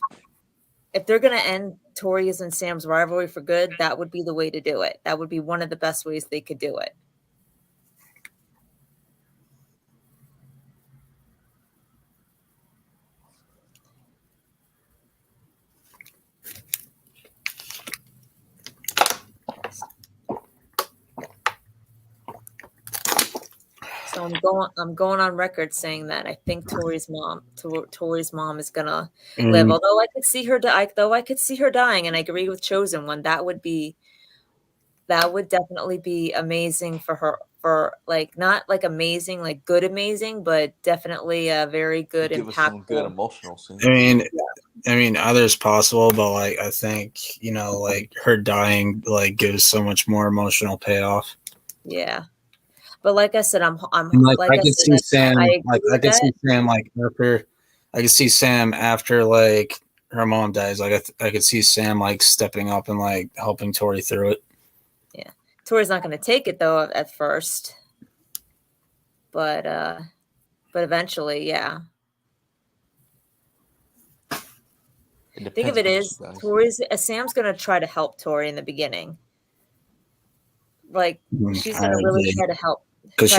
if they're going to end Tori's and Sam's rivalry for good, that would be the way to do it. That would be one of the best ways they could do it. So I'm going on record saying that I think Tori's mom is gonna live. Although I could see her dying, and I agree with Chosen One. That would definitely be amazing for her. For like not like amazing, like good amazing, but definitely a very good, Give us some good impactful. emotional scenes. I mean, others possible, but like I think like her dying like gives so much more emotional payoff. Yeah. But like I said, I'm like like I could see Sam, I like I could see Sam like after, I could see Sam after like her mom dies. Like I could see Sam like stepping up and like helping Tori through it. Yeah, Tori's not going to take it though at first, but eventually, yeah. Think of it as Sam's going to try to help Tori in the beginning. Like she's going to really try to help. Because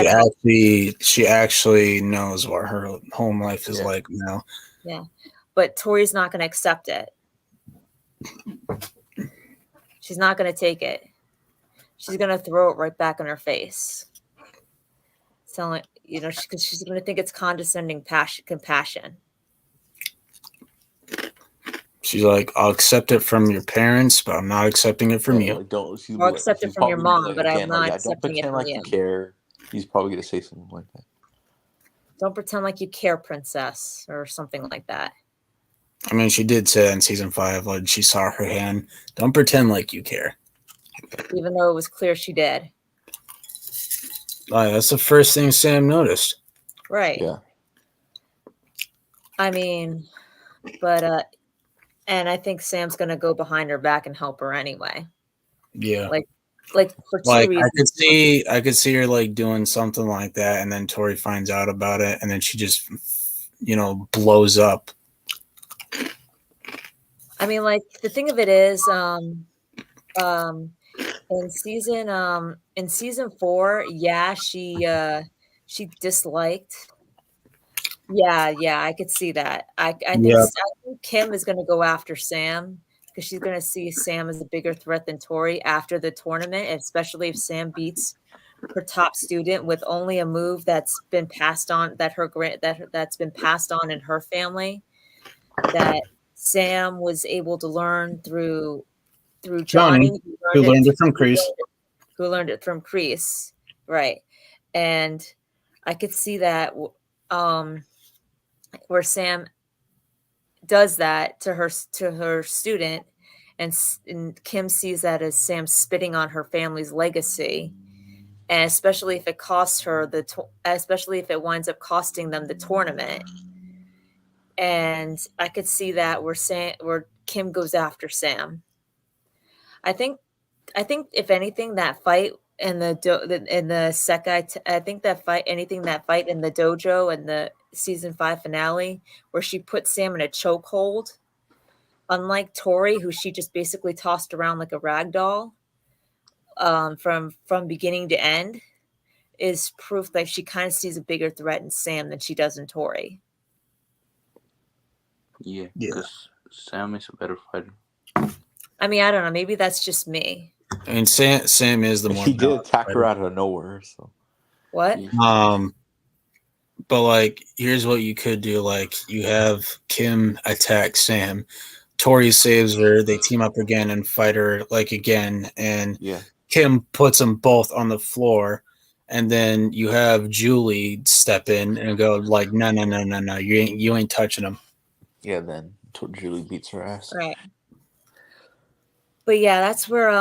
she actually knows what her home life is like now. Yeah, but Tori's not going to accept it. She's not going to take it. She's going to throw it right back in her face. Telling because she's going to think it's condescending compassion. She's like, I'll accept it from your parents, but I'm not accepting it from you. Like, I'll accept it from your mom, but I'm not accepting it from you. Don't pretend like you care. He's probably going to say something like that. Don't pretend like you care, princess, or something like that. I mean, she did say in season 5, like she saw her hand. Don't pretend like you care. Even though it was clear she did. That's the first thing Sam noticed. Right. Yeah. I mean, but and I think Sam's gonna go behind her back and help her anyway. Yeah. Like for two reasons. I could see her like doing something like that, and then Tori finds out about it, and then she just blows up. I mean, like the thing of it is, in season 4, yeah, she disliked. Yeah, I could see that. I think Kim is going to go after Sam because she's going to see Sam as a bigger threat than Tori after the tournament, especially if Sam beats her top student with only a move that's been passed on that's been passed on in her family, that Sam was able to learn through Johnny, who learned it from Kreese. Who learned it from Kreese, right? And I could see that where Sam does that to her student, and Kim sees that as Sam spitting on her family's legacy, and especially if it costs her especially if it winds up costing them the tournament. And I could see that where Kim goes after Sam. I think if anything, that fight in the Sekai, I think that fight in the dojo and the season 5 finale, where she put Sam in a chokehold, unlike Tori, who she just basically tossed around like a rag doll, from beginning to end, is proof that she kind of sees a bigger threat in Sam than she does in Tori. Yeah, because Sam is a better fighter. I mean, I don't know. Maybe that's just me. I mean, Sam is the more. He did attack her out of nowhere. So what? But like, here's what you could do. Like, you have Kim attack Sam. Tori saves her. They team up again and fight her like again. And Kim puts them both on the floor. And then you have Julie step in and go like, no, you ain't touching them. Yeah, then Julie beats her ass. Right. But yeah, that's where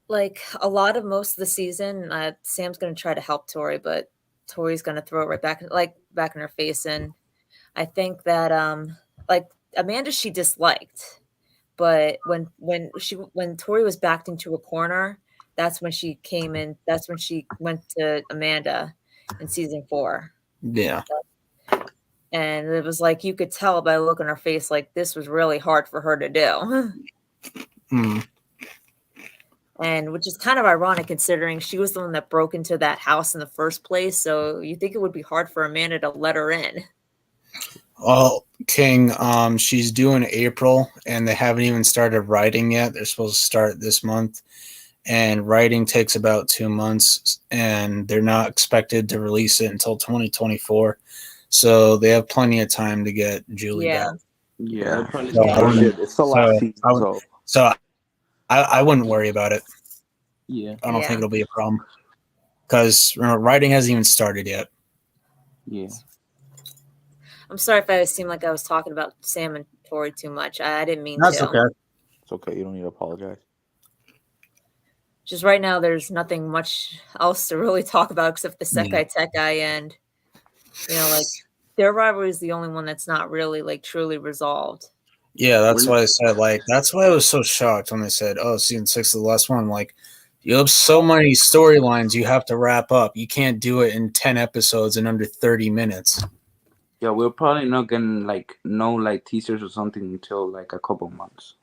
like a lot of most of the season, Sam's gonna try to help Tori, but Tori's gonna throw it right back in her face. And I think that like Amanda she disliked, but when Tori was backed into a corner, that's when she came in. That's when she went to Amanda in season 4. Yeah. And it was like you could tell by the look on her face, like this was really hard for her to do. And which is kind of ironic considering she was the one that broke into that house in the first place. So you think it would be hard for Amanda to let her in. Well, King, she's due in April, and they haven't even started writing yet. They're supposed to start this month, and writing takes about 2 months, and they're not expected to release it until 2024. So they have plenty of time to get Julie back. Yeah, it's the last season, so I wouldn't worry about it. Yeah, I don't think it'll be a problem because writing hasn't even started yet. Yeah. I'm sorry if I seemed like I was talking about Sam and Tori too much. I didn't mean That's to. okay. It's okay. You don't need to apologize. Just right now, there's nothing much else to really talk about except the Sekai Tekai, and like their rivalry is the only one that's not really like truly resolved. Yeah, that's why I said that's why I was so shocked when they said, "Oh, season 6 is the last one." Like, you have so many storylines you have to wrap up. You can't do it in 10 episodes in under 30 minutes. Yeah, we're probably not gonna no teasers or something until like a couple months.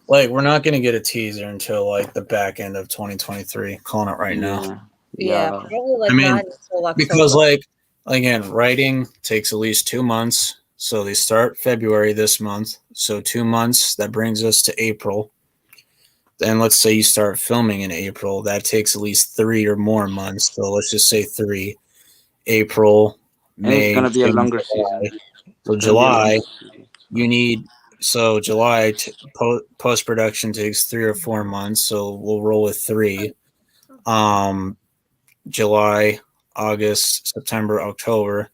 Like, we're not gonna get a teaser until like the back end of 2023. Calling it right now. Yeah, probably like I mean, not until October. because again, writing takes at least 2 months. So they start February this month. So 2 months, that brings us to April. Then let's say you start filming in April. That takes at least 3 or more months. So let's just say 3. April, May. And it's gonna be a longer July. season. So July, you need July post production takes 3 or 4 months. So we'll roll with 3. July, August, September, October.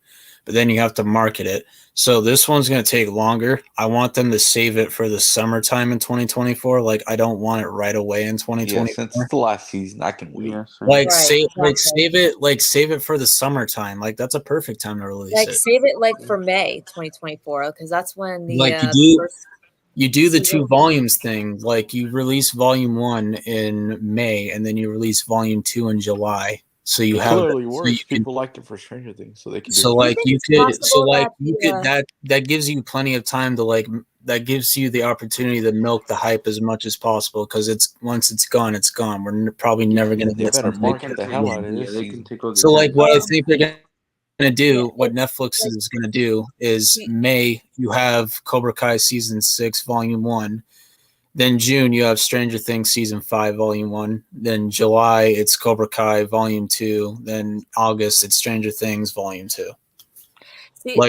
But then you have to market it. So this one's going to take longer. I want them to save it for the summertime in 2024. Like, I don't want it right away in 2024. Yeah, since it's the last season, I can wait. Save it for the summertime. Like, that's a perfect time to release it. Save it for May 2024 because that's when the you do the 2 volumes thing. Like, you release volume 1 in May and then you release volume 2 in July. So you have clearly works. People liked it for Stranger Things, so they can. That gives you plenty of time to that gives you the opportunity to milk the hype as much as possible because once it's gone, it's gone. We're probably never going to get something. Market the hell out of this season. So what I think they're going to do, what Netflix is going to do is May you have Cobra Kai season 6 volume 1. Then June, you have Stranger Things Season 5, Volume 1. Then July, it's Cobra Kai Volume 2. Then August, it's Stranger Things Volume 2.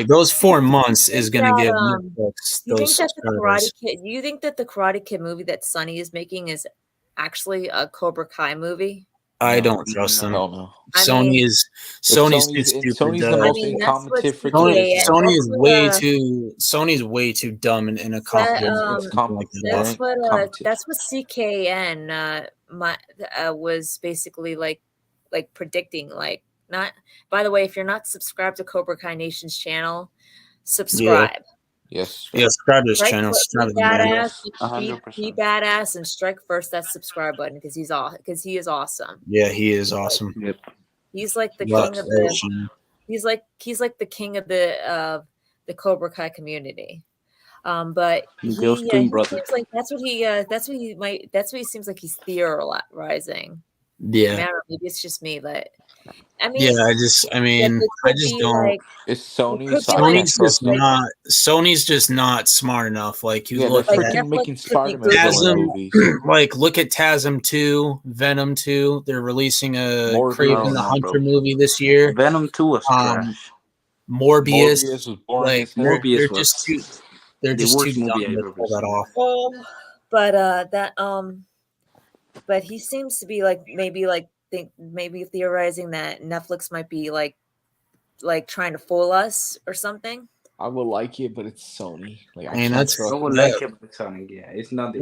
Those 4 months is going to give Netflix those subscribers. Do you think that the Karate Kid movie that Sonny is making is actually a Cobra Kai movie? I don't trust them. No. Sony's too stupid. Sony's way too dumb in a That's what CKN was basically like predicting. Like, not. By the way, if you're not subscribed to Cobra Kai Nation's channel, subscribe. Yes. Yeah, subscribe to his channel. Be badass and strike first that subscribe button because he is awesome. Yeah, he is awesome. Yep. He's like the king of the. He's like the king of the Cobra Kai community. But he seems like that's what he seems like he's theorizing. Yeah. Maybe it's just me, but I just don't. It's Sony. Sony's just not smart enough. Like look at making Spider-Man movies. Like look at TASM 2, Venom 2. They're releasing a Kraven the Hunter movie this year. Venom 2 was trash. Morbius was boring. They're just too dumb to pull that off. But he seems to be maybe theorizing that Netflix might be like trying to fool us or something. I would like it, but it's Sony. I would like it, but Sony. Yeah, it's not.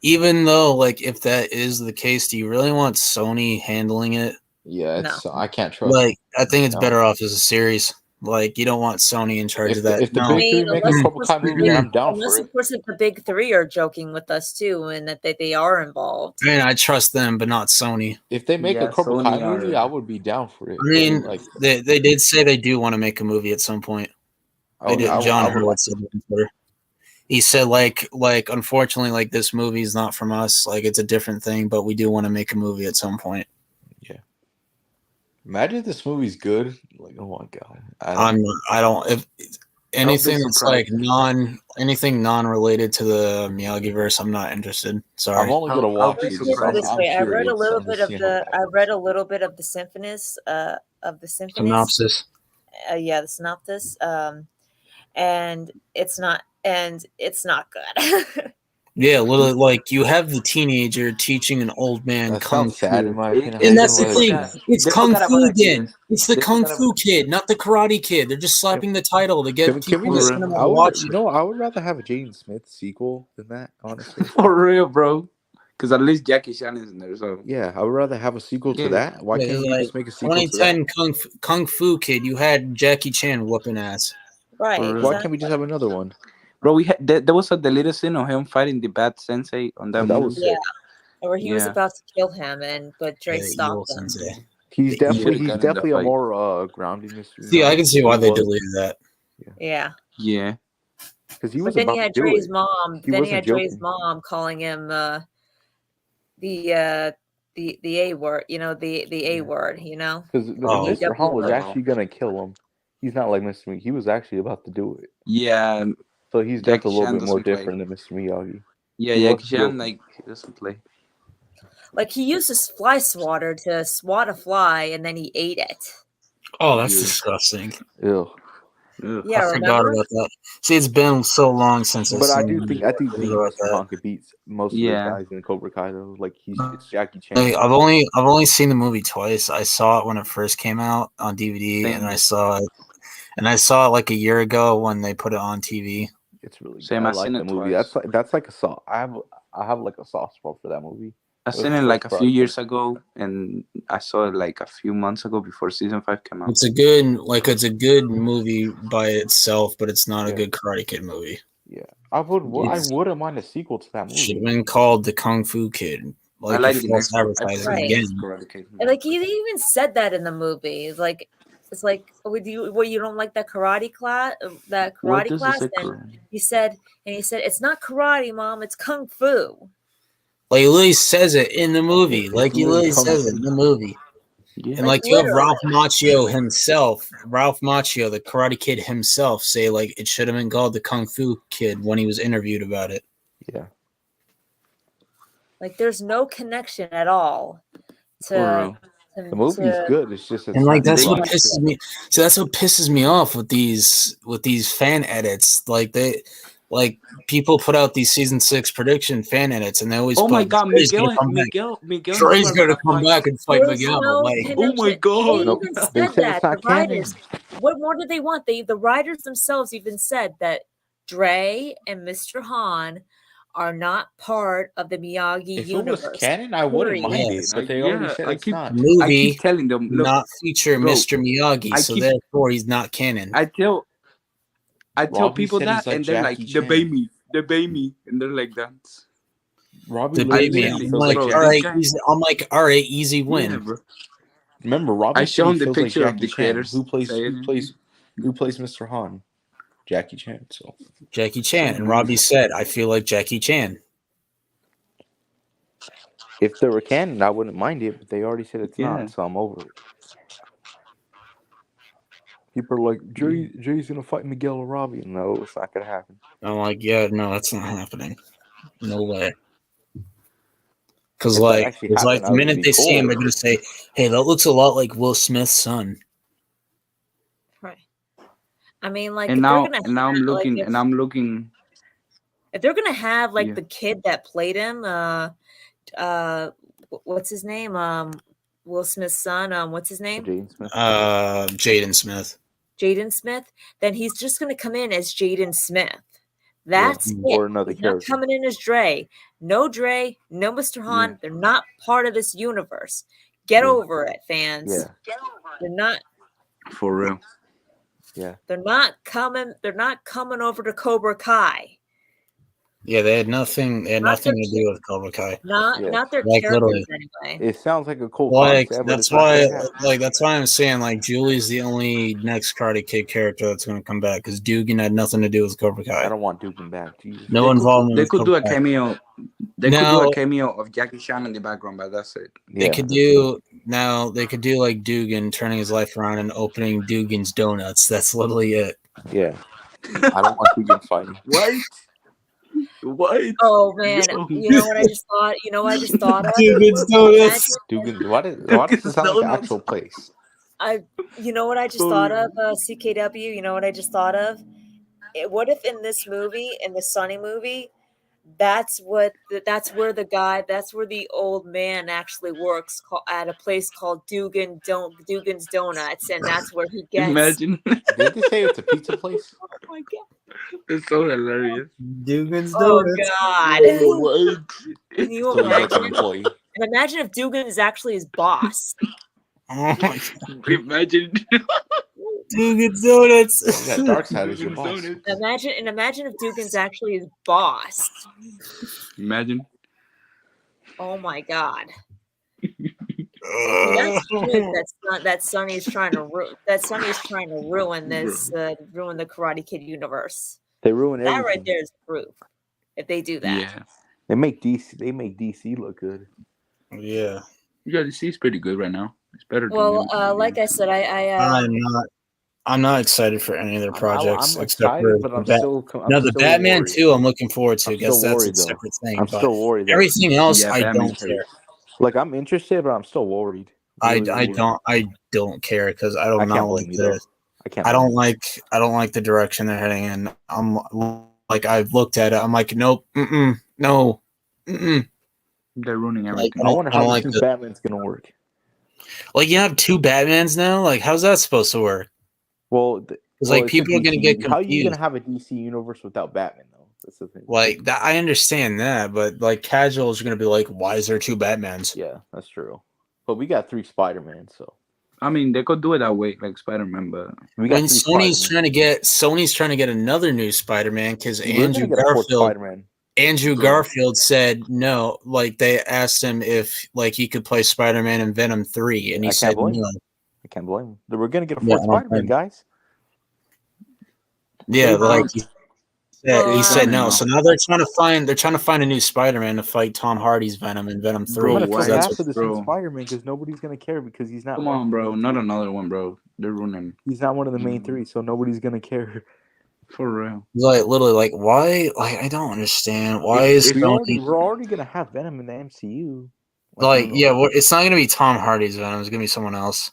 Even though if that is the case, do you really want Sony handling it? Yeah, I can't trust. I think it's better off as a series. Like, you don't want Sony in charge of that. If the No. big three make a Cobra Kai movie, then I'm down for it. Of course, if the big three are joking with us too, and that they are involved. I mean, I trust them, but not Sony. If they make a Cobra Kai movie, I would be down for it. I mean, like they did say they do want to make a movie at some point. They did. John Hurwitz said on Twitter. He said, like, unfortunately, like, this movie is not from us. Like, it's a different thing, but we do want to make a movie at some point. Yeah. Imagine if this movie's good. Like, oh my god. If anything that's like anything non-related to the Miyagi-verse, I'm not interested. Sorry. I'm only gonna watch it because I read a little bit of the symphonies synopsis. The synopsis. And it's not good. Yeah, literally, like, you have the teenager teaching an old man kung fu. Sad, in my opinion. And that's the thing. It's kung fu again. It's the kung fu kid, not the karate kid. They're just slapping the title to get people to cinema to watch it. I would rather have a Jaden Smith sequel than that, honestly. For real, bro. Because at least Jackie Chan is in there, so yeah, I would rather have a sequel to that. Why can't you just make a sequel? 2010 Kung Fu Kid. You had Jackie Chan whooping ass. Right. Why can't we just have another one? Bro, we had there was a deleted scene of him fighting the bad sensei on that movie. Was sick. Where he was about to kill him, but Dre stopped him. He's definitely a more grounded mystery. See, I can see why they deleted that. Yeah. Because he was. But then he had Dre's mom. Then he had Dre's mom calling him the A word. You know, the A word. You know. Because Mr. Han was actually gonna kill him. He's not like Mr. Miyagi. He was actually about to do it. Yeah. So he's definitely a little bit more different than Mr. Miyagi. Yeah, Jackie Chan, like, he doesn't play. Like, he used his fly swatter to swat a fly, and then he ate it. Oh, that's disgusting. Ew. Yeah, I forgot about that. See, it's been so long since. But I think Mr. Han could beat most of the guys in Cobra Kai though. Like it's Jackie Chan. Like, I've only seen the movie twice. I saw it when it first came out on DVD, and I saw it like a year ago when they put it on TV. It's really good. I like the movie. That's like a soft. I have like a soft spot for that movie. I seen it like a few years ago, and I saw it like a few months ago before season 5 came out. It's a good movie by itself, but it's not a good Karate Kid movie. Yeah, I wouldn't mind a sequel to that movie. Should have been called The Kung Fu Kid. Like, I like advertising again. And like, he even said that in the movie. It's like, you don't like that karate class? And he said, it's not karate, Mom. It's kung fu. Like, he literally says it in the movie. Like, he literally says it in the movie. Yeah. And like, you have Ralph Macchio himself, the Karate Kid himself, say like it should have been called the Kung Fu Kid when he was interviewed about it. Yeah. Like, there's no connection at all to. The movie's good. It's just that's what pisses me. So that's what pisses me off with these fan edits. Like people put out these season 6 prediction fan edits, and they always. Oh my God, Miguel! Dre's gonna come back and fight Miguel. Oh my God! They even said that the writers. What more did they want? The writers themselves even said that Dre and Mr. Han are not part of the Miyagi universe. If it was canon, I wouldn't mind it, but they already said it's not. I keep telling them, look, not feature Mr. Miyagi, so therefore he's not canon. I tell people that, and they're like, the baby, and they're like that. Robbie, I'm like, all right, easy win. Yeah, remember, Robbie? I showed the picture of the creators. Who plays Mr. Han? Jackie Chan. So Jackie Chan, and Robbie said, "I feel like Jackie Chan." If they were canon, I wouldn't mind it, but they already said it's not, so I'm over it. People are like, Jay's gonna fight Miguel or Robbie. No, it's not gonna happen. I'm like, yeah, no, that's not happening. No way. Because the minute they see him, they're gonna say, "Hey, that looks a lot like Will Smith's son." Right. I mean, like, and I'm looking. If they're gonna have like the kid that played him, what's his name? Will Smith's son. What's his name? Jaden Smith. Jaden Smith. Then he's just gonna come in as Jaden Smith. That's it. Or another character. Not coming in as Dre. No Dre. No Mr. Han. Yeah. They're not part of this universe. Get over it, fans. Yeah. They're not. For real. Yeah. They're not coming over to Cobra Kai. Yeah, they had nothing. They had Not nothing their to do with Cobra Kai. not their Like characters literally. anyway. It sounds like a cool Like concept, but that's it's not why, gonna happen. like that's why I'm saying like Julie's the only next Karate Kid character that's going to come back because Dugan had nothing to do with Cobra I Kai. don't want Dugan back. Jesus. No involvement. They with could do Cobra a Kai. cameo. They could do Now a cameo of Jackie Chan in the background, but that's it. they Yeah, could that's it. do they could do like Dugan turning his life around and opening Dugan's Donuts. That's literally it. Yeah. I don't want Dugan fighting. What? Oh man, Yo. you know what I just thought? You know what I just thought of? Dugan's Donuts. Dugan. Why does it sound like an actual place? You know what I just thought of? CKW. You know what I just thought of? What if in this movie, in the Sunny movie, that's where the old man actually works at a place called Dugan's Donuts, and that's where he gets. Imagine. Did they say it's a pizza place? Oh my god! It's so hilarious. Dugan's Oh Donuts. god! What? Can you So he gets an imagine? employee. And imagine if Dugan is actually his boss. Oh my god. Imagine. Dugan's Donuts. Yeah, Darkseid is your boss. Imagine if Dugan's actually his boss. Imagine. Oh my god! That's good. That Sonny's trying to ruin this, ruin the Karate Kid universe. They ruin That everything. right there is proof. If they do that, Yeah. They make DC look good. Yeah. Yeah, the C's pretty good right now. It's better. well, like I said, I'm not excited for any of their projects I'm except excited, for but I'm the still Batman worried. 2 I'm looking forward to I'm because still that's a worried, though. separate thing. I'm but still worried. everything else Yeah, I Batman don't 2. care. Like I'm interested, but I'm still worried. Really worried. I don't care because I I don't can't know blame you though. I don't like the direction they're heading in. I'm like I've looked at it. I'm like nope, no, They're ruining like everything. I wonder how like this Batman's gonna work. Like you have two Batmans now. Like how's that supposed to work? Well, Because it's people a are gonna DC. get confused. How are you gonna have a DC universe without Batman though? That's the thing. Like that, I understand that, but like casuals are gonna be like, why is there two Batmans? Yeah, that's true. But we got 3 Spider-Man, so I mean, they could do it that way, like Spider-Man, but we got When 3 Sony's Spider-Man. trying to get another new Spider-Man because We're gonna get a 4th Spider-Man. Andrew Garfield said no. Like they asked him if like he could play Spider-Man in Venom 3, and he said no. I can't blame him. We're gonna get a 4th Spider-Man, guys. Yeah, like he said no. no. So now they're trying to find a new Spider-Man to fight Tom Hardy's Venom in Venom 3. I'm gonna Bro, try what? half of this Bro. Spider-Man because nobody's gonna care because he's not. Come on, bro, not another one, bro. They're ruining. He's not one of the main 3, so nobody's gonna care. For real. Like literally, like why? Like I don't understand why is we're Sony already gonna have Venom in the MCU. like yeah? Well, it's not gonna be Tom Hardy's Venom. It's gonna be someone else.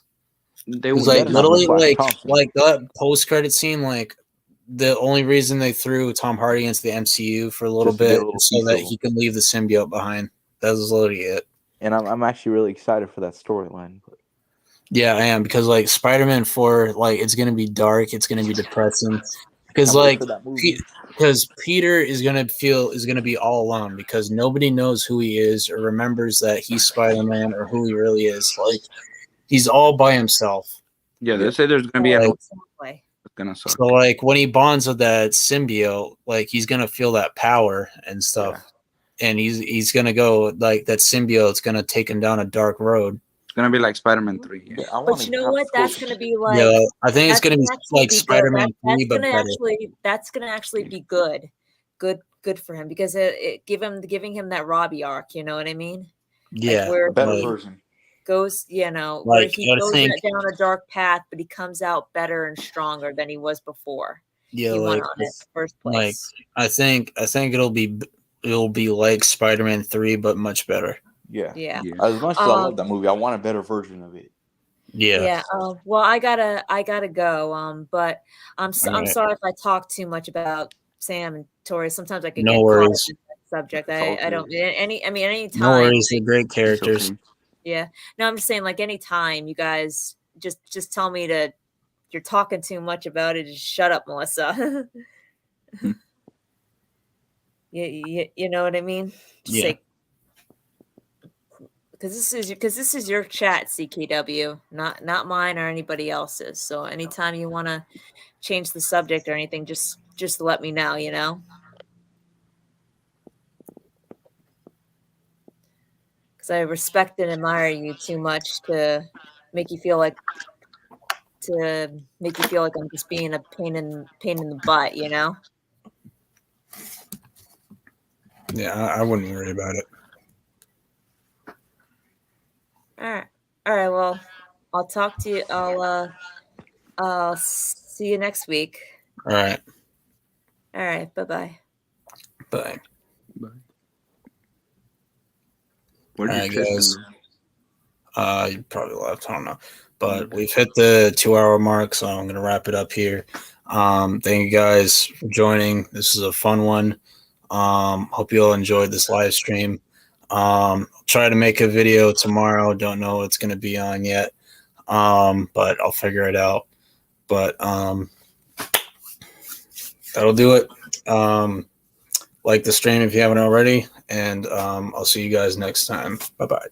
They It's would like better not be literally Flash Thompson. like that post-credit scene. Like the only reason they threw Tom Hardy into the MCU for a little Just to get bit a little is so piece that of he him. can leave the symbiote behind. That was literally it. And I'm actually really excited for that storyline. Yeah, I am because like Spider-Man 4, like it's gonna be dark. It's gonna be depressing because like because Peter is gonna be all alone because nobody knows who he is or remembers that he's Spider-Man or who he really is. Like he's all by himself. Yeah, they say there's gonna be a. It's gonna suck. So like when he bonds with that symbiote, like he's gonna feel that power and stuff, and he's gonna go like that symbiote's gonna take him down a dark road. It's gonna be like Spider-Man 3. Yeah. But you know what? That's gonna be like. Yeah, I think it's gonna be like Spider-Man 3, but better. That's gonna actually be good for him because it giving him that Robbie arc. You know what I mean? Yeah, like where better version. Goes, you know, like, where he goes down a dark path, but he comes out better and stronger than he was before. Yeah, he like went on it first place. Like I think it'll be like Spider-Man 3, but much better. Yeah. As much as I love that movie, I want a better version of it. Yeah. Well, I gotta go. But I'm sorry if I talk too much about Sam and Tori. Sometimes I could get caught up in that subject. I don't any time. No worries, they're great characters. Yeah. No, I'm just saying, like, anytime you guys just tell me you're talking too much about it, just shut up, Melissa. You know what I mean? Just say, because this is your chat, CKW, not mine or anybody else's. So anytime you want to change the subject or anything, just let me know. You know. Because I respect and admire you too much to make you feel like I'm just being a pain in the butt, you know? Yeah, I wouldn't worry about it. All right. Well, I'll talk to you. I'll see you next week. All right. All right. Bye-bye. Bye. Bye. All Where'd right, Tristan guys. go? You probably left. I don't know. But we've hit the 2-hour mark, so I'm going to wrap it up here. Thank you guys for joining. This is a fun one. Hope you all enjoyed this live stream. I'll try to make a video tomorrow. Don't know what it's going to be on yet, but I'll figure it out. But that'll do it. Like the stream if you haven't already, and I'll see you guys next time. Bye-bye.